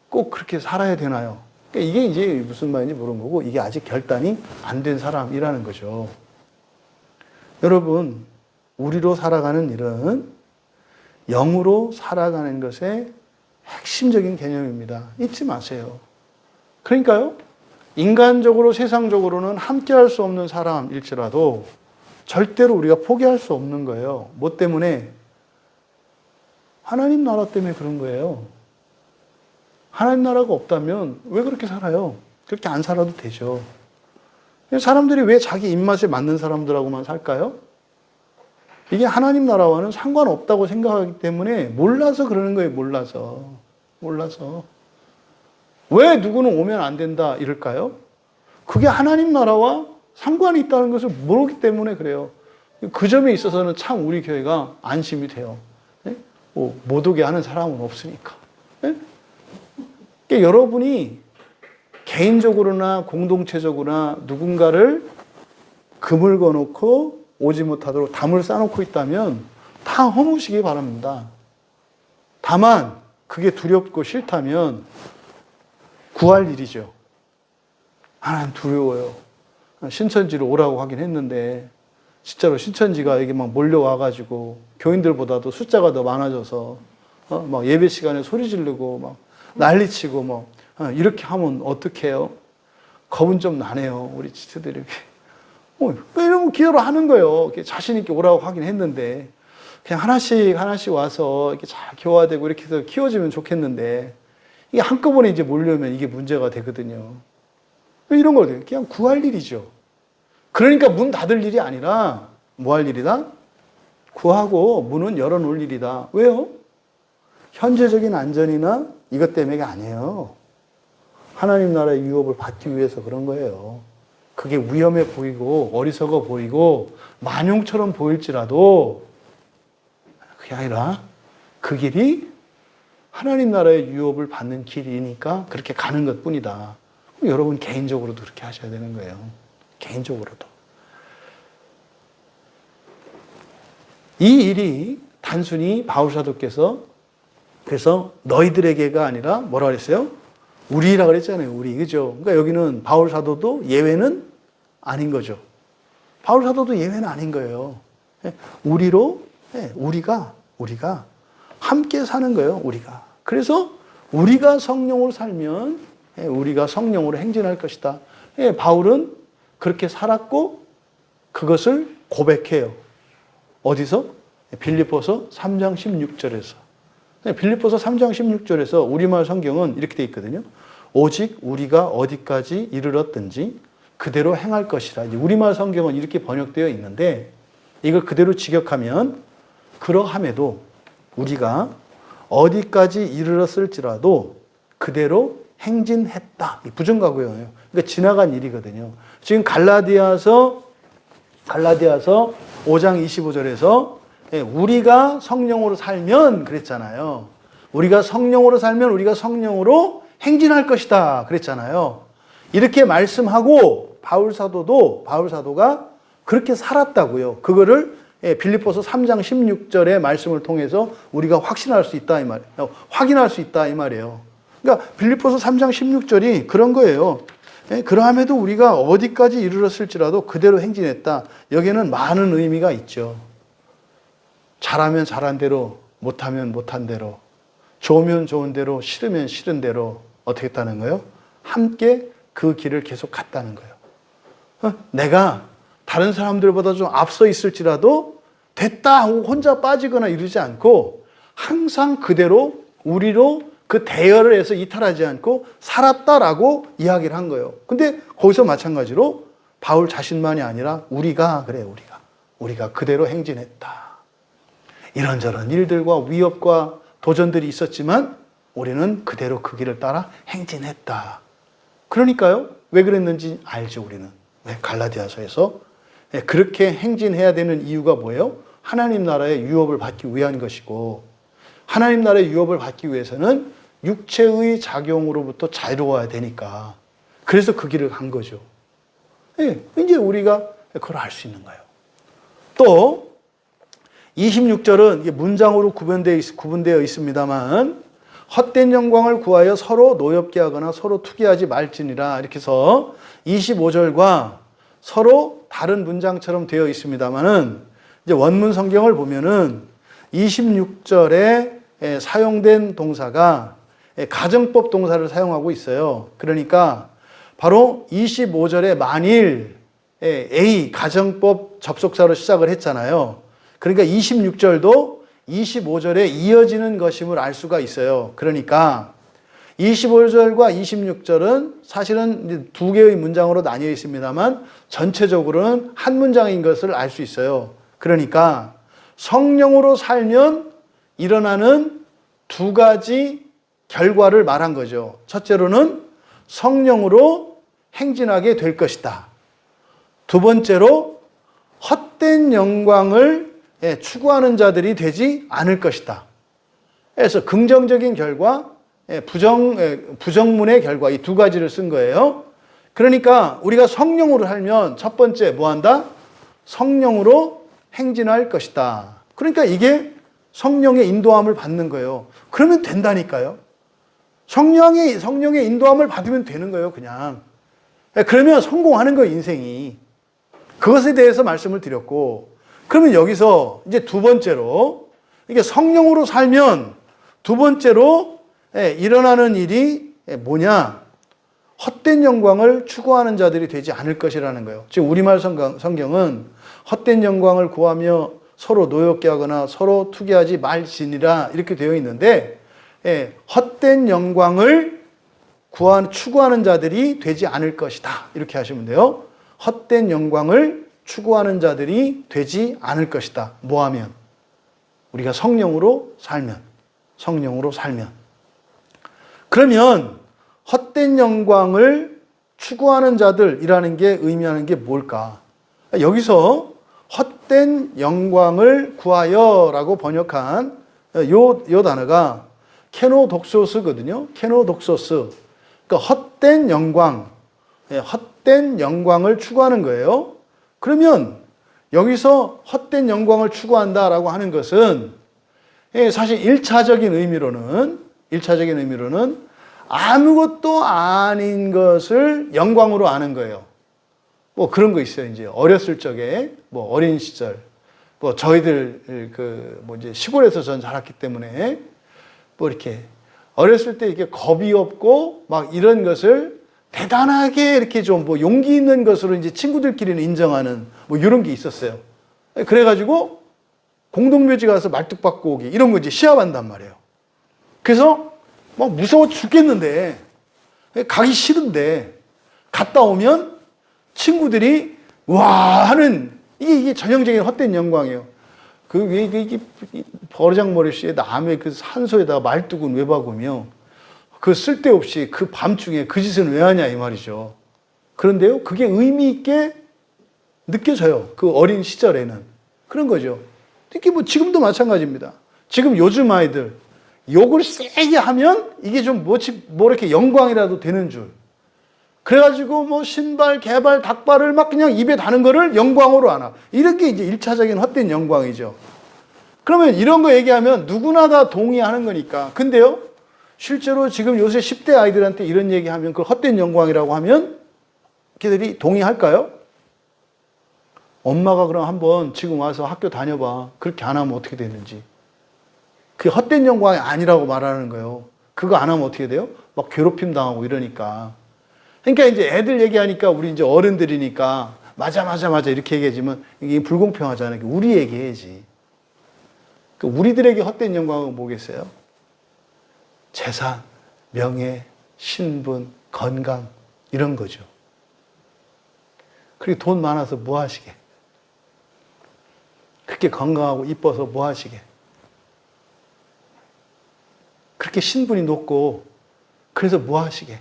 꼭 그렇게 살아야 되나요? 그러니까 이게 이제 무슨 말인지 모르는 거고 이게 아직 결단이 안 된 사람이라는 거죠. 여러분, 우리로 살아가는 일은 영으로 살아가는 것의 핵심적인 개념입니다. 잊지 마세요. 그러니까요, 인간적으로 세상적으로는 함께할 수 없는 사람일지라도 절대로 우리가 포기할 수 없는 거예요. 뭐 때문에? 하나님 나라 때문에 그런 거예요. 하나님 나라가 없다면 왜 그렇게 살아요? 그렇게 안 살아도 되죠. 사람들이 왜 자기 입맛에 맞는 사람들하고만 살까요? 이게 하나님 나라와는 상관없다고 생각하기 때문에 몰라서 그러는 거예요. 몰라서. 왜 누구는 오면 안 된다 이럴까요? 그게 하나님 나라와 상관이 있다는 것을 모르기 때문에 그래요. 그 점에 있어서는 참 우리 교회가 안심이 돼요. 못 오게 하는 사람은 없으니까. 그러니까 여러분이 개인적으로나 공동체적으로나 누군가를 금을 거놓고 오지 못하도록 담을 쌓아놓고 있다면 다 허무시기 바랍니다. 다만 그게 두렵고 싫다면 구할 일이죠. 난 두려워요. 신천지로 오라고 하긴 했는데 진짜로 신천지가 여기 막 몰려와가지고 교인들보다도 숫자가 더 많아져서 막 예배 시간에 소리 지르고 막 난리치고 뭐 이렇게 하면 어떡해요? 겁은 좀 나네요. 우리 지체들이. 이러면 기도를 하는 거예요. 자신 있게 오라고 하긴 했는데 그냥 하나씩 와서 이렇게 잘 교화되고 이렇게 해서 키워지면 좋겠는데 이게 한꺼번에 이제 몰려오면 이게 문제가 되거든요. 이런 걸 그냥 구할 일이죠. 그러니까 문 닫을 일이 아니라 뭐 할 일이다? 구하고 문은 열어놓을 일이다. 왜요? 현재적인 안전이나 이것 때문에가 아니에요. 하나님 나라의 유업을 받기 위해서 그런 거예요. 그게 위험해 보이고 어리석어 보이고 만용처럼 보일지라도 그게 아니라 그 길이 하나님 나라의 유업을 받는 길이니까 그렇게 가는 것뿐이다. 여러분 개인적으로도 그렇게 하셔야 되는 거예요. 개인적으로도. 이 일이 단순히 바울사도께서 그래서 너희들에게가 아니라 뭐라 그랬어요? 우리라 그랬잖아요. 우리. 그죠? 그러니까 여기는 바울사도도 예외는 아닌 거죠. 바울사도도 예외는 아닌 거예요. 우리로, 우리가 함께 사는 거예요. 우리가. 그래서 우리가 성령으로 살면 우리가 성령으로 행진할 것이다. 바울은 그렇게 살았고 그것을 고백해요. 어디서? 빌립보서 3장 16절에서. 빌립보서 3장 16절에서 우리말 성경은 이렇게 돼 있거든요. 오직 우리가 어디까지 이르렀든지 그대로 행할 것이라. 우리말 성경은 이렇게 번역되어 있는데 이걸 그대로 직역하면 그러함에도 우리가 어디까지 이르렀을지라도 그대로 행진했다. 부정가고요. 그러니까 지나간 일이거든요. 지금 갈라디아서 5장 25절에서 우리가 성령으로 살면 그랬잖아요. 우리가 성령으로 살면 우리가 성령으로 행진할 것이다. 그랬잖아요. 이렇게 말씀하고 바울 사도가 그렇게 살았다고요. 그거를 빌립보서 3장 16절의 말씀을 통해서 우리가 확신할 수 있다 이 말이에요. 확인할 수 있다 이 말이에요. 그러니까 빌립보서 3장 16절이 그런 거예요. 그러함에도 우리가 어디까지 이르렀을지라도 그대로 행진했다. 여기에는 많은 의미가 있죠. 잘하면 잘한 대로, 못하면 못한 대로, 좋으면 좋은 대로, 싫으면 싫은 대로 어떻게 했다는 거예요? 함께 그 길을 계속 갔다는 거예요. 내가 다른 사람들보다 좀 앞서 있을지라도 됐다 하고 혼자 빠지거나 이러지 않고 항상 그대로 우리로 그 대열을 해서 이탈하지 않고 살았다라고 이야기를 한 거예요. 근데 거기서 마찬가지로 바울 자신만이 아니라 우리가 그대로 행진했다. 이런저런 일들과 위협과 도전들이 있었지만 우리는 그대로 그 길을 따라 행진했다. 그러니까요. 왜 그랬는지 알죠, 우리는. 왜? 갈라디아서에서 그렇게 행진해야 되는 이유가 뭐예요? 하나님 나라의 유업을 받기 위한 것이고 하나님 나라의 유업을 받기 위해서는 육체의 작용으로부터 자유로워야 되니까 그래서 그 길을 간 거죠. 이제 우리가 그걸 알 수 있는 거예요. 또 26절은 문장으로 구분되어 있습니다만 헛된 영광을 구하여 서로 노엽게 하거나 서로 투기하지 말지니라 이렇게 해서 25절과 서로 다른 문장처럼 되어 있습니다만은 이제 원문 성경을 보면은 26절에 사용된 동사가 가정법 동사를 사용하고 있어요. 그러니까 바로 25절에 만일 A 가정법 접속사로 시작을 했잖아요. 그러니까 26절도 25절에 이어지는 것임을 알 수가 있어요. 그러니까 25절과 26절은 사실은 두 개의 문장으로 나뉘어 있습니다만 전체적으로는 한 문장인 것을 알 수 있어요. 그러니까 성령으로 살면 일어나는 두 가지 결과를 말한 거죠. 첫째로는 성령으로 행진하게 될 것이다. 두 번째로 헛된 영광을 추구하는 자들이 되지 않을 것이다. 그래서 긍정적인 결과, 부정문의 결과 이 두 가지를 쓴 거예요. 그러니까 우리가 성령으로 살면 첫 번째 뭐 한다? 성령으로 행진할 것이다. 그러니까 이게 성령의 인도함을 받는 거예요. 그러면 된다니까요. 성령의 인도함을 받으면 되는 거예요, 그냥. 그러면 성공하는 거예요, 인생이. 그것에 대해서 말씀을 드렸고, 그러면 여기서 이제 두 번째로, 이게 성령으로 살면 두 번째로 일어나는 일이 뭐냐? 헛된 영광을 추구하는 자들이 되지 않을 것이라는 거예요. 지금 우리말 성경은 헛된 영광을 구하며 서로 노엽게 하거나 서로 투기하지 말지니라 이렇게 되어 있는데 헛된 영광을 추구하는 자들이 되지 않을 것이다. 이렇게 하시면 돼요. 헛된 영광을 추구하는 자들이 되지 않을 것이다. 뭐 하면? 우리가 성령으로 살면. 그러면 헛된 영광을 추구하는 자들이라는 게 의미하는 게 뭘까? 여기서 헛된 영광을 구하여라고 번역한 요 단어가 케노독소스거든요. 케노독소스. 그러니까 헛된 영광을 추구하는 거예요. 그러면 여기서 헛된 영광을 추구한다라고 하는 것은 사실 1차적인 의미로는 아무것도 아닌 것을 영광으로 아는 거예요. 뭐 그런 거 있어요. 이제 어렸을 적에 뭐 어린 시절 저희들 이제 시골에서 전 자랐기 때문에 뭐 이렇게 어렸을 때 이렇게 겁이 없고 막 이런 것을 대단하게 이렇게 좀 뭐 용기 있는 것으로 이제 친구들끼리는 인정하는 뭐 이런 게 있었어요. 그래가지고 공동묘지 가서 말뚝 받고 오기 이런 거 이제 시합한단 말이에요. 그래서 막 무서워 죽겠는데 가기 싫은데 갔다 오면 친구들이 와 하는 이게 전형적인 헛된 영광이에요. 그 왜 이게 버르장머리 씨에 남의 그 산소에다가 말뚝은 왜 박으며 그 쓸데없이 그 밤중에 그 짓은 왜 하냐 이 말이죠. 그런데요, 그게 의미 있게 느껴져요. 그 어린 시절에는. 그런 거죠. 특히 뭐 지금도 마찬가지입니다. 지금 요즘 아이들 욕을 세게 하면 이게 좀 뭐 이렇게 영광이라도 되는 줄. 그래가지고 뭐 신발, 개발, 닭발을 막 그냥 입에 다는 거를 영광으로 하나. 이런 게 이제 1차적인 헛된 영광이죠. 그러면 이런 거 얘기하면 누구나 다 동의하는 거니까. 근데요, 실제로 지금 요새 10대 아이들한테 이런 얘기하면 그 헛된 영광이라고 하면 걔들이 동의할까요? 엄마가 그럼 한번 지금 와서 학교 다녀봐. 그렇게 안 하면 어떻게 되는지. 그게 헛된 영광이 아니라고 말하는 거예요. 그거 안 하면 어떻게 돼요? 막 괴롭힘 당하고 이러니까. 그러니까 이제 애들 얘기하니까 우리 이제 어른들이니까 맞아 이렇게 얘기하지만 이게 불공평하잖아요. 우리 얘기해야지. 우리들에게 헛된 영광은 뭐겠어요? 재산, 명예, 신분, 건강 이런 거죠. 그리고 돈 많아서 뭐 하시게? 그렇게 건강하고 이뻐서 뭐 하시게? 그렇게 신분이 높고 그래서 뭐 하시게?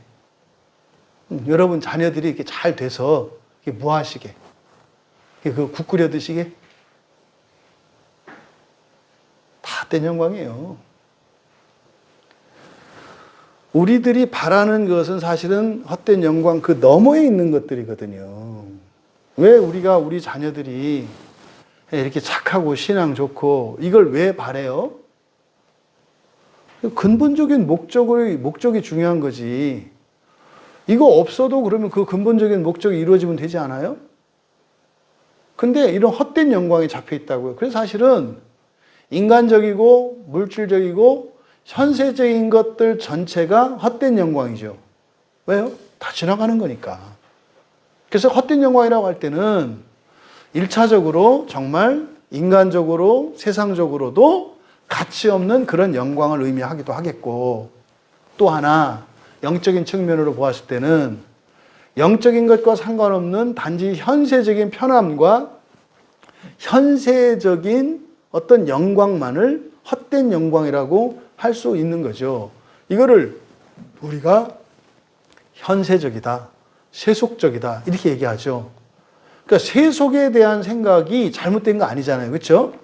여러분 자녀들이 이렇게 잘 돼서 이게 뭐 하시게? 그 국 끓여 드시게? 다 헛된 영광이에요. 우리들이 바라는 것은 사실은 헛된 영광 그 너머에 있는 것들이거든요. 왜 우리가 우리 자녀들이 이렇게 착하고 신앙 좋고 이걸 왜 바래요? 근본적인 목적이 중요한 거지. 이거 없어도 그러면 그 근본적인 목적이 이루어지면 되지 않아요? 근데 이런 헛된 영광이 잡혀 있다고요. 그래서 사실은 인간적이고 물질적이고 현세적인 것들 전체가 헛된 영광이죠. 왜요? 다 지나가는 거니까. 그래서 헛된 영광이라고 할 때는 1차적으로 정말 인간적으로 세상적으로도 가치 없는 그런 영광을 의미하기도 하겠고, 또 하나 영적인 측면으로 보았을 때는 영적인 것과 상관없는 단지 현세적인 편함과 현세적인 어떤 영광만을 헛된 영광이라고 할 수 있는 거죠. 이거를 우리가 현세적이다, 세속적이다 이렇게 얘기하죠. 그러니까 세속에 대한 생각이 잘못된 거 아니잖아요. 그렇죠?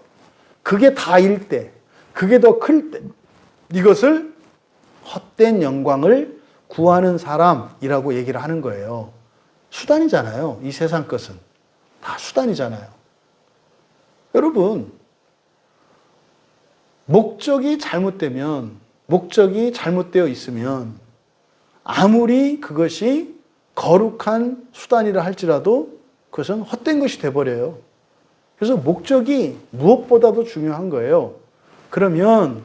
그게 다일 때, 그게 더 클 때 이것을 헛된 영광을 구하는 사람이라고 얘기를 하는 거예요. 수단이잖아요. 이 세상 것은 다 수단이잖아요. 여러분, 목적이 잘못되어 있으면 아무리 그것이 거룩한 수단이라 할지라도 그것은 헛된 것이 돼버려요. 그래서 목적이 무엇보다도 중요한 거예요. 그러면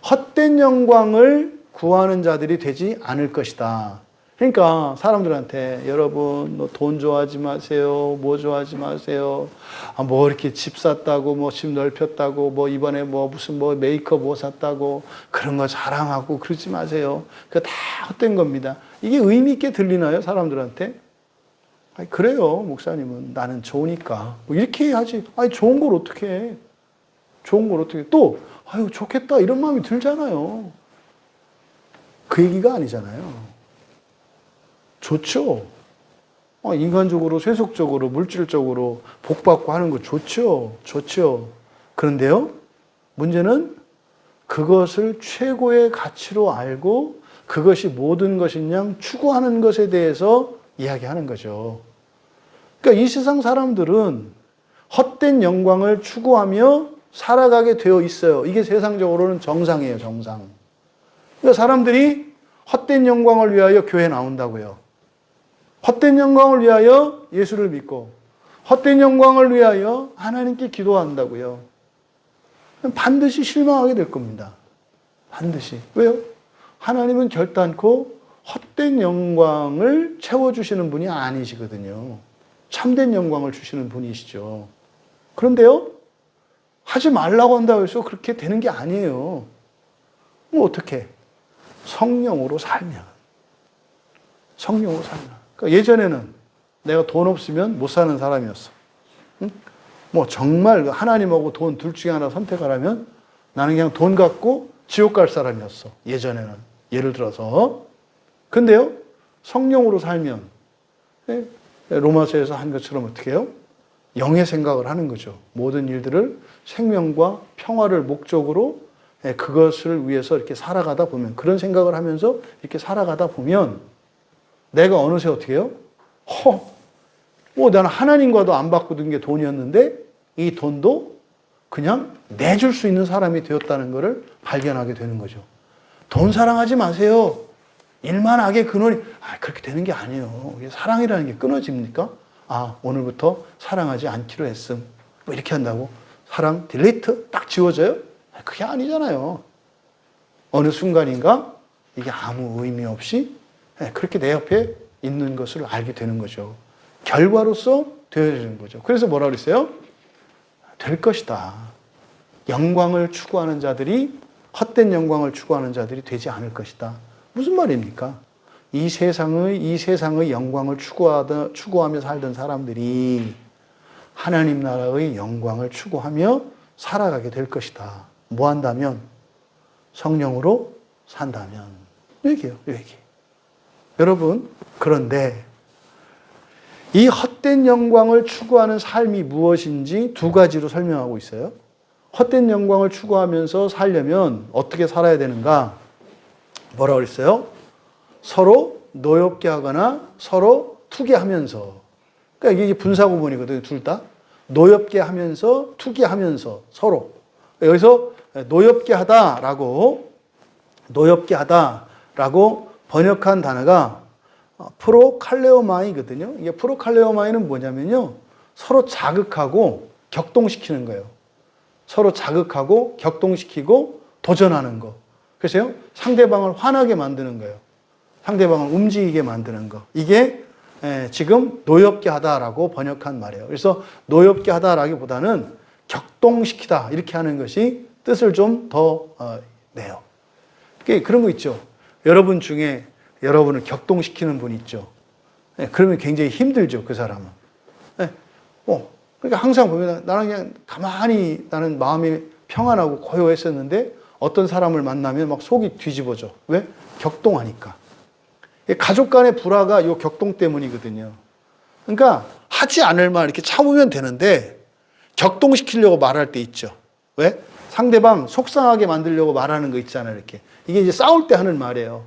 헛된 영광을 구하는 자들이 되지 않을 것이다. 그러니까 사람들한테 여러분 뭐 돈 좋아하지 마세요. 뭐 좋아하지 마세요. 뭐 이렇게 집 샀다고 뭐 집 넓혔다고 뭐 이번에 뭐 무슨 뭐 메이크업 뭐 샀다고 그런 거 자랑하고 그러지 마세요. 그거 다 헛된 겁니다. 이게 의미 있게 들리나요? 사람들한테? 아니, 그래요. 목사님은 나는 좋으니까. 뭐 이렇게 하지. 아니 좋은 걸 어떻게 해? 좋은 걸 어떻게 해? 또 아유 좋겠다 이런 마음이 들잖아요. 그 얘기가 아니잖아요. 좋죠. 인간적으로, 세속적으로, 물질적으로 복받고 하는 거 좋죠. 좋죠. 그런데요, 문제는 그것을 최고의 가치로 알고 그것이 모든 것인 양 추구하는 것에 대해서 이야기하는 거죠. 그러니까 이 세상 사람들은 헛된 영광을 추구하며 살아가게 되어 있어요. 이게 세상적으로는 정상이에요, 정상. 그러니까 사람들이 헛된 영광을 위하여 교회 나온다고요. 헛된 영광을 위하여 예수를 믿고 헛된 영광을 위하여 하나님께 기도한다고요. 반드시 실망하게 될 겁니다. 반드시. 왜요? 하나님은 결단코 헛된 영광을 채워주시는 분이 아니시거든요. 참된 영광을 주시는 분이시죠. 그런데요, 하지 말라고 한다고 해서 그렇게 되는 게 아니에요. 그럼 어떻게? 성령으로 살면. 성령으로 살면. 그러니까 예전에는 내가 돈 없으면 못 사는 사람이었어. 응? 뭐 정말 하나님하고 돈 둘 중에 하나 선택하라면 나는 그냥 돈 갖고 지옥 갈 사람이었어. 예전에는. 예를 들어서. 근데요, 성령으로 살면 로마서에서 한 것처럼 어떻게 해요? 영의 생각을 하는 거죠. 모든 일들을 생명과 평화를 목적으로 그것을 위해서 이렇게 살아가다 보면, 그런 생각을 하면서 이렇게 살아가다 보면 내가 어느새 어떻게 해요? 나는 하나님과도 안 바꾸던 게 돈이었는데 이 돈도 그냥 내줄 수 있는 사람이 되었다는 것을 발견하게 되는 거죠. 돈 사랑하지 마세요. 일만 악의 근원이, 그렇게 되는 게 아니에요. 사랑이라는 게 끊어집니까? 오늘부터 사랑하지 않기로 했음. 뭐 이렇게 한다고 사랑 딜리트 딱 지워져요? 그게 아니잖아요. 어느 순간인가 이게 아무 의미 없이 그렇게 내 옆에 있는 것을 알게 되는 거죠. 결과로서 되어지는 거죠. 그래서 뭐라 그랬어요? 될 것이다. 영광을 추구하는 자들이, 헛된 영광을 추구하는 자들이 되지 않을 것이다. 무슨 말입니까? 이 세상의 영광을 추구하며 살던 사람들이 하나님 나라의 영광을 추구하며 살아가게 될 것이다. 뭐 한다면? 성령으로 산다면. 얘기예요, 얘기. 여러분, 그런데 이 헛된 영광을 추구하는 삶이 무엇인지 두 가지로 설명하고 있어요. 헛된 영광을 추구하면서 살려면 어떻게 살아야 되는가? 뭐라고 그랬어요? 서로 노엽게 하거나 서로 투기하면서. 그러니까 이게 분사구문이거든요, 둘 다. 노엽게 하면서, 투기하면서, 서로. 여기서 노엽게 하다라고 번역한 단어가 프로칼레오마이거든요. 이게 프로칼레오마이는 뭐냐면요, 서로 자극하고 격동시키는 거예요. 서로 자극하고 격동시키고 도전하는 거. 그래서요, 상대방을 화나게 만드는 거예요. 상대방을 움직이게 만드는 거. 이게 지금 노엽게 하다라고 번역한 말이에요. 그래서 노엽게 하다라기보다는 격동시키다 이렇게 하는 것이 뜻을 좀 더 내요. 그런 거 있죠. 여러분 중에 여러분을 격동시키는 분 있죠. 그러면 굉장히 힘들죠, 그 사람은. 그러니까 항상 보면 나는 그냥 가만히 나는 마음이 평안하고 고요했었는데 어떤 사람을 만나면 막 속이 뒤집어져. 왜? 격동하니까. 가족 간의 불화가 이 격동 때문이거든요. 그러니까 하지 않을 말 이렇게 참으면 되는데 격동시키려고 말할 때 있죠. 왜? 상대방 속상하게 만들려고 말하는 거 있잖아요, 이렇게. 이게 이제 싸울 때 하는 말이에요.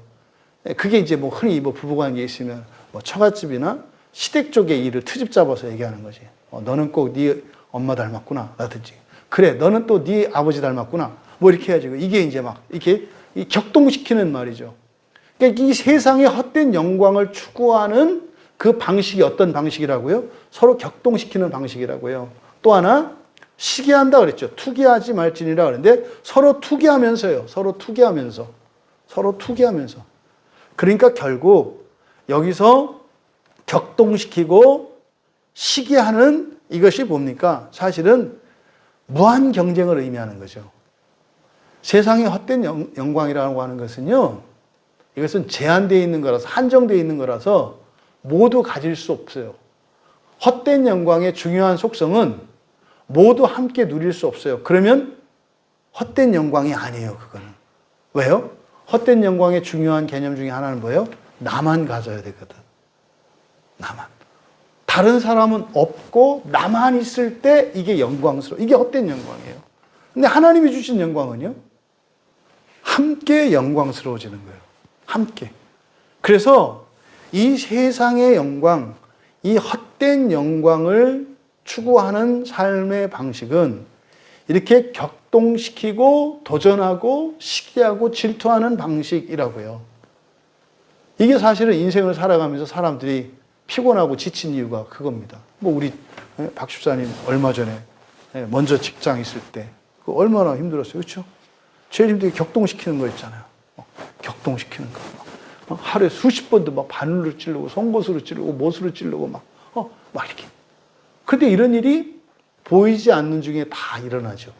그게 이제 뭐 흔히 뭐 부부관계에 있으면 뭐 처갓집이나 시댁 쪽의 일을 트집 잡아서 얘기하는 거지. 너는 꼭 네 엄마 닮았구나, 라든지. 그래, 너는 또 네 아버지 닮았구나. 뭐 이렇게 해가지고 이게 이제 막 이렇게 격동시키는 말이죠. 그러니까 이 세상의 헛된 영광을 추구하는 그 방식이 어떤 방식이라고요? 서로 격동시키는 방식이라고요. 또 하나, 시기한다 그랬죠. 투기하지 말지니라 그랬는데 서로 투기하면서요. 서로 투기하면서. 그러니까 결국 여기서 격동시키고 시기하는 이것이 뭡니까? 사실은 무한 경쟁을 의미하는 거죠. 세상의 헛된 영광이라고 하는 것은요, 이것은 제한되어 있는 거라서, 한정되어 있는 거라서 모두 가질 수 없어요. 헛된 영광의 중요한 속성은 모두 함께 누릴 수 없어요. 그러면 헛된 영광이 아니에요, 그거는. 왜요? 헛된 영광의 중요한 개념 중에 하나는 뭐예요? 나만 가져야 되거든. 나만. 다른 사람은 없고 나만 있을 때 이게 영광스러워. 이게 헛된 영광이에요. 근데 하나님이 주신 영광은요, 함께 영광스러워지는 거예요. 함께. 그래서 이 세상의 영광, 이 헛된 영광을 추구하는 삶의 방식은 이렇게 격동시키고 도전하고 시기하고 질투하는 방식이라고요. 이게 사실은 인생을 살아가면서 사람들이 피곤하고 지친 이유가 그겁니다. 뭐 우리 박 집사님 얼마 전에 먼저 직장 있을 때 얼마나 힘들었어요. 그렇죠? 제일 힘들게 격동시키는 거 있잖아요. 격동시키는 거. 하루에 수십 번도 막 바늘로 찌르고 송곳으로 찌르고 못으로 찌르고 막 이렇게. 근데 이런 일이 보이지 않는 중에 다 일어나죠.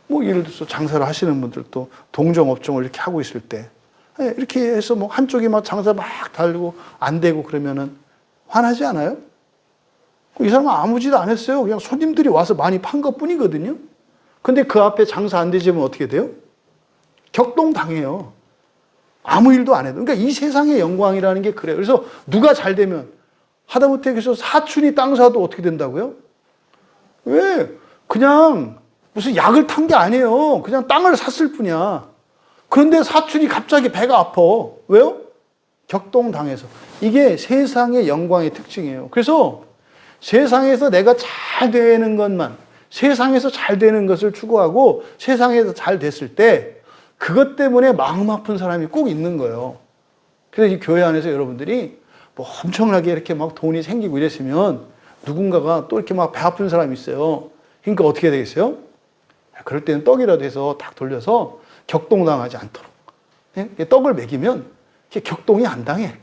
뭐 예를 들어서 장사를 하시는 분들도 동종업종을 이렇게 하고 있을 때 이렇게 해서 뭐 한쪽이 막 장사 막 달고 안 되고 그러면은 화나지 않아요? 이 사람은 아무 짓 안 했어요. 그냥 손님들이 와서 많이 판 것 뿐이거든요. 근데 그 앞에 장사 안 되지면 어떻게 돼요? 격동당해요. 아무 일도 안 해도. 그러니까 이 세상의 영광이라는 게 그래요. 그래서 누가 잘 되면 하다못해 그래서 사촌이 땅 사도 어떻게 된다고요? 왜? 그냥 무슨 약을 탄 게 아니에요. 그냥 땅을 샀을 뿐이야. 그런데 사촌이 갑자기 배가 아파. 왜요? 격동당해서. 이게 세상의 영광의 특징이에요. 그래서 세상에서 내가 잘 되는 것만, 세상에서 잘 되는 것을 추구하고 세상에서 잘 됐을 때 그것 때문에 마음 아픈 사람이 꼭 있는 거예요. 그래서 이 교회 안에서 여러분들이 뭐 엄청나게 이렇게 막 돈이 생기고 이랬으면 누군가가 또 이렇게 막 배 아픈 사람이 있어요. 그러니까 어떻게 되겠어요? 그럴 때는 떡이라도 해서 딱 돌려서 격동당하지 않도록. 떡을 먹이면 격동이 안 당해.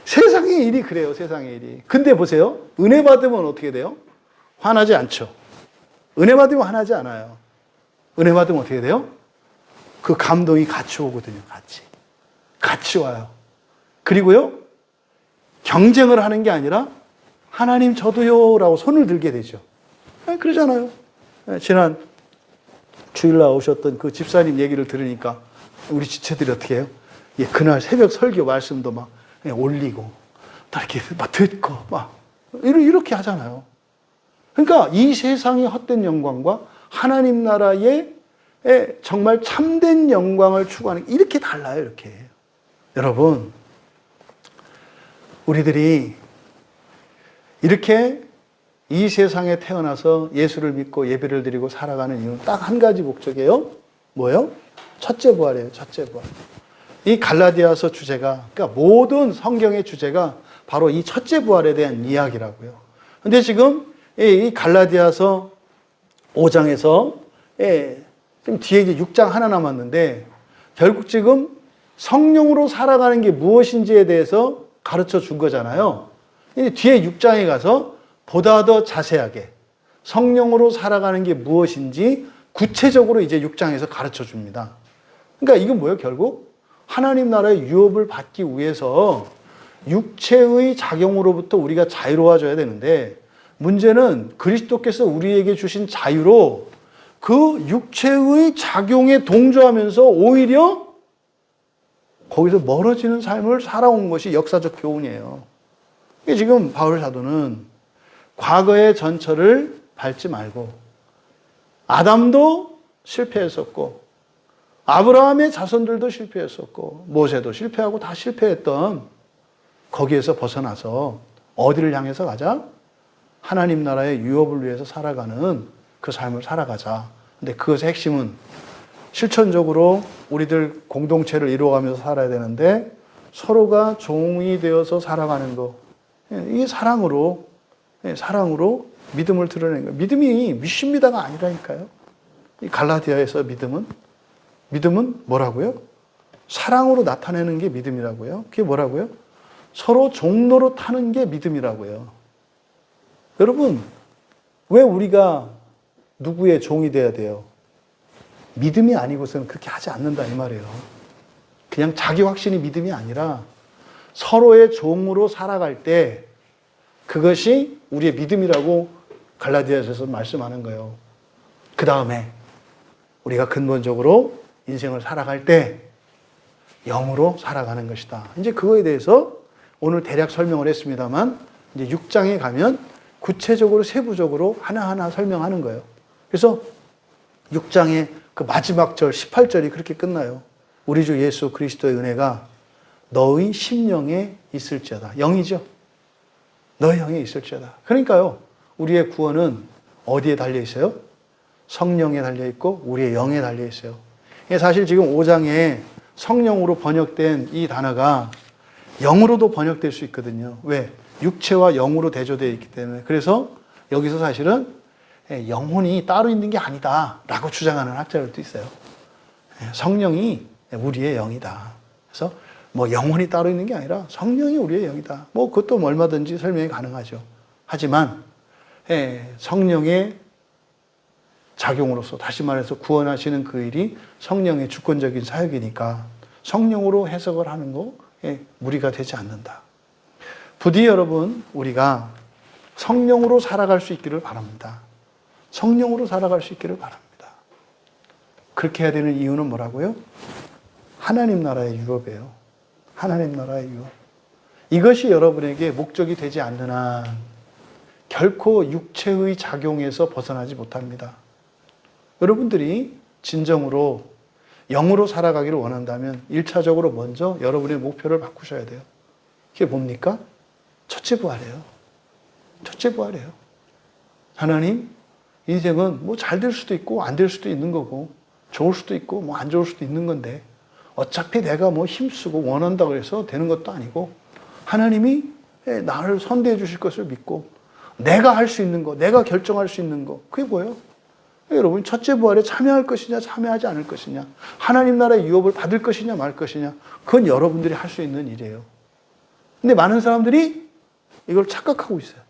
세상의 일이 그래요, 세상의 일이. 근데 보세요. 은혜 받으면 어떻게 돼요? 화나지 않죠. 은혜 받으면 화나지 않아요. 은혜 받으면 어떻게 돼요? 그 감동이 같이 오거든요, 같이 와요. 그리고요, 경쟁을 하는 게 아니라 하나님 저도요 라고 손을 들게 되죠. 그러잖아요. 지난 주일날 오셨던 그 집사님 얘기를 들으니까 우리 지체들이 어떻게 해요? 그날 새벽 설교 말씀도 막 올리고 이렇게 막 듣고 막 이렇게 하잖아요. 그러니까 이 세상의 헛된 영광과 하나님 나라의 정말 참된 영광을 추구하는 게 이렇게 달라요, 이렇게. 여러분, 우리들이 이렇게 이 세상에 태어나서 예수를 믿고 예배를 드리고 살아가는 이유는 딱 한 가지 목적이에요. 뭐예요? 첫째 부활이에요, 첫째 부활. 이 갈라디아서 주제가, 그러니까 모든 성경의 주제가 바로 이 첫째 부활에 대한 이야기라고요. 근데 지금 이 갈라디아서 5장에서 지금 뒤에 이제 6장 하나 남았는데 결국 지금 성령으로 살아가는 게 무엇인지에 대해서 가르쳐 준 거잖아요. 뒤에 6장에 가서 보다 더 자세하게 성령으로 살아가는 게 무엇인지 구체적으로 이제 6장에서 가르쳐 줍니다. 그러니까 이건 뭐예요? 결국 하나님 나라의 유업을 받기 위해서 육체의 작용으로부터 우리가 자유로워져야 되는데 문제는 그리스도께서 우리에게 주신 자유로 그 육체의 작용에 동조하면서 오히려 거기서 멀어지는 삶을 살아온 것이 역사적 교훈이에요. 지금 바울 사도는 과거의 전철을 밟지 말고 아담도 실패했었고 아브라함의 자손들도 실패했었고 모세도 실패하고 다 실패했던 거기에서 벗어나서 어디를 향해서 가자? 하나님 나라의 유업을 위해서 살아가는 그 삶을 살아가자. 근데 그것의 핵심은 실천적으로 우리들 공동체를 이루어가면서 살아야 되는데 서로가 종이 되어서 살아가는 거. 이게 사랑으로 믿음을 드러내는 거예요. 믿음이 미십니다가 아니라니까요. 이 갈라디아에서 믿음은 뭐라고요? 사랑으로 나타내는 게 믿음이라고요. 그게 뭐라고요? 서로 종로로 타는 게 믿음이라고요. 여러분, 왜 우리가 누구의 종이 돼야 돼요? 믿음이 아니고서는 그렇게 하지 않는다 이 말이에요. 그냥 자기 확신이 믿음이 아니라 서로의 종으로 살아갈 때 그것이 우리의 믿음이라고 갈라디아서에서 말씀하는 거예요. 그 다음에 우리가 근본적으로 인생을 살아갈 때 영으로 살아가는 것이다. 이제 그거에 대해서 오늘 대략 설명을 했습니다만 이제 6장에 가면 구체적으로 세부적으로 하나하나 설명하는 거예요. 그래서 6장의 그 마지막 절 18절이 그렇게 끝나요. 우리 주 예수 그리스도의 은혜가 너의 심령에 있을지어다. 영이죠. 너의 영에 있을지어다. 그러니까요. 우리의 구원은 어디에 달려 있어요? 성령에 달려 있고 우리의 영에 달려 있어요. 사실 지금 5장에 성령으로 번역된 이 단어가 영으로도 번역될 수 있거든요. 왜? 육체와 영으로 대조되어 있기 때문에. 그래서 여기서 사실은 영혼이 따로 있는 게 아니다라고 주장하는 학자들도 있어요. 성령이 우리의 영이다. 그래서 뭐 영혼이 따로 있는 게 아니라 성령이 우리의 영이다. 뭐 그것도 얼마든지 설명이 가능하죠. 하지만 성령의 작용으로서, 다시 말해서 구원하시는 그 일이 성령의 주권적인 사역이니까 성령으로 해석을 하는 거 무리가 되지 않는다. 부디 여러분, 우리가 성령으로 살아갈 수 있기를 바랍니다. 성령으로 살아갈 수 있기를 바랍니다. 그렇게 해야 되는 이유는 뭐라고요? 하나님 나라의 유업이에요. 하나님 나라의 유업. 이것이 여러분에게 목적이 되지 않는 한 결코 육체의 작용에서 벗어나지 못합니다. 여러분들이 진정으로 영으로 살아가기를 원한다면 1차적으로 먼저 여러분의 목표를 바꾸셔야 돼요. 그게 뭡니까? 첫째 부활이에요. 첫째 부활이에요. 하나님, 인생은 뭐 잘 될 수도 있고 안 될 수도 있는 거고 좋을 수도 있고 뭐 안 좋을 수도 있는 건데 어차피 내가 뭐 힘쓰고 원한다고 해서 되는 것도 아니고 하나님이 나를 선대해 주실 것을 믿고 내가 할 수 있는 거, 내가 결정할 수 있는 거, 그게 뭐예요? 여러분, 첫째 부활에 참여할 것이냐 참여하지 않을 것이냐, 하나님 나라의 유업을 받을 것이냐 말 것이냐, 그건 여러분들이 할 수 있는 일이에요. 근데 많은 사람들이 이걸 착각하고 있어요.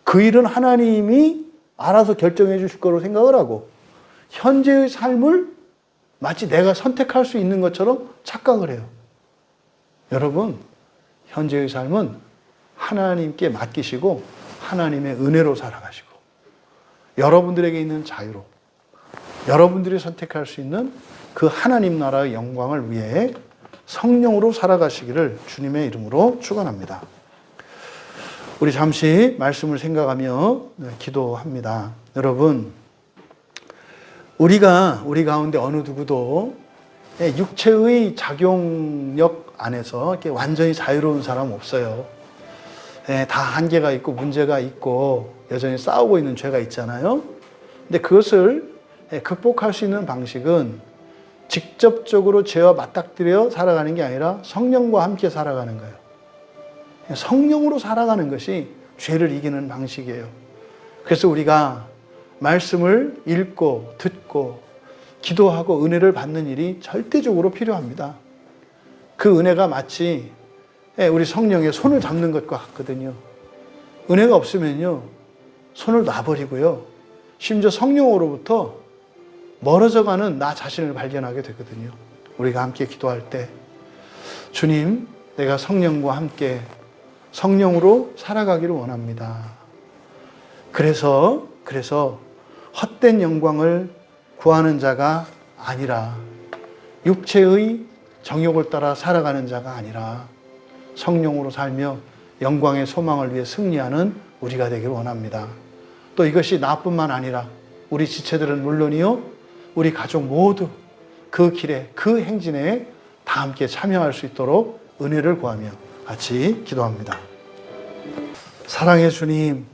그 일은 하나님이 알아서 결정해 주실 거로 생각을 하고 현재의 삶을 마치 내가 선택할 수 있는 것처럼 착각을 해요. 여러분, 현재의 삶은 하나님께 맡기시고 하나님의 은혜로 살아가시고 여러분들에게 있는 자유로 여러분들이 선택할 수 있는 그 하나님 나라의 영광을 위해 성령으로 살아가시기를 주님의 이름으로 축원합니다. 우리 잠시 말씀을 생각하며 기도합니다. 여러분, 우리 가운데 어느 누구도 육체의 작용력 안에서 이렇게 완전히 자유로운 사람 없어요. 다 한계가 있고 문제가 있고 여전히 싸우고 있는 죄가 있잖아요. 근데 그것을 극복할 수 있는 방식은 직접적으로 죄와 맞닥뜨려 살아가는 게 아니라 성령과 함께 살아가는 거예요. 성령으로 살아가는 것이 죄를 이기는 방식이에요. 그래서 우리가 말씀을 읽고 듣고 기도하고 은혜를 받는 일이 절대적으로 필요합니다. 그 은혜가 마치 우리 성령의 손을 잡는 것과 같거든요. 은혜가 없으면요, 손을 놔버리고요, 심지어 성령으로부터 멀어져가는 나 자신을 발견하게 되거든요. 우리가 함께 기도할 때, 주님, 내가 성령과 함께 성령으로 살아가기를 원합니다. 그래서 헛된 영광을 구하는 자가 아니라 육체의 정욕을 따라 살아가는 자가 아니라 성령으로 살며 영광의 소망을 위해 승리하는 우리가 되기를 원합니다. 또 이것이 나뿐만 아니라 우리 지체들은 물론이요, 우리 가족 모두 그 길에, 그 행진에 다 함께 참여할 수 있도록 은혜를 구하며 같이 기도합니다. 사랑의 주님,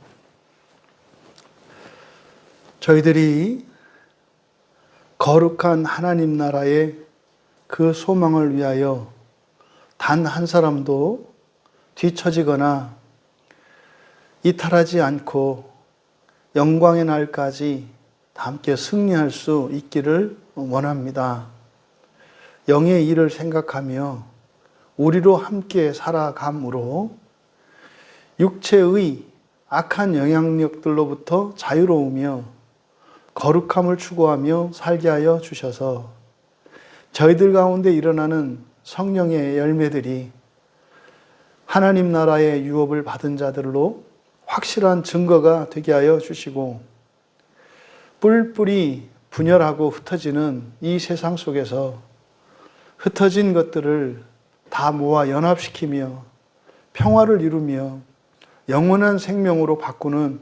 저희들이 거룩한 하나님 나라의 그 소망을 위하여 단 한 사람도 뒤처지거나 이탈하지 않고 영광의 날까지 함께 승리할 수 있기를 원합니다. 영의 일을 생각하며 우리로 함께 살아감으로 육체의 악한 영향력들로부터 자유로우며 거룩함을 추구하며 살게 하여 주셔서 저희들 가운데 일어나는 성령의 열매들이 하나님 나라의 유업을 받은 자들로 확실한 증거가 되게 하여 주시고 뿔뿔이 분열하고 흩어지는 이 세상 속에서 흩어진 것들을 다 모아 연합시키며 평화를 이루며 영원한 생명으로 바꾸는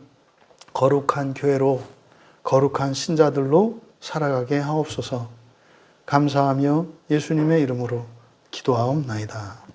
거룩한 교회로, 거룩한 신자들로 살아가게 하옵소서. 감사하며 예수님의 이름으로 기도하옵나이다.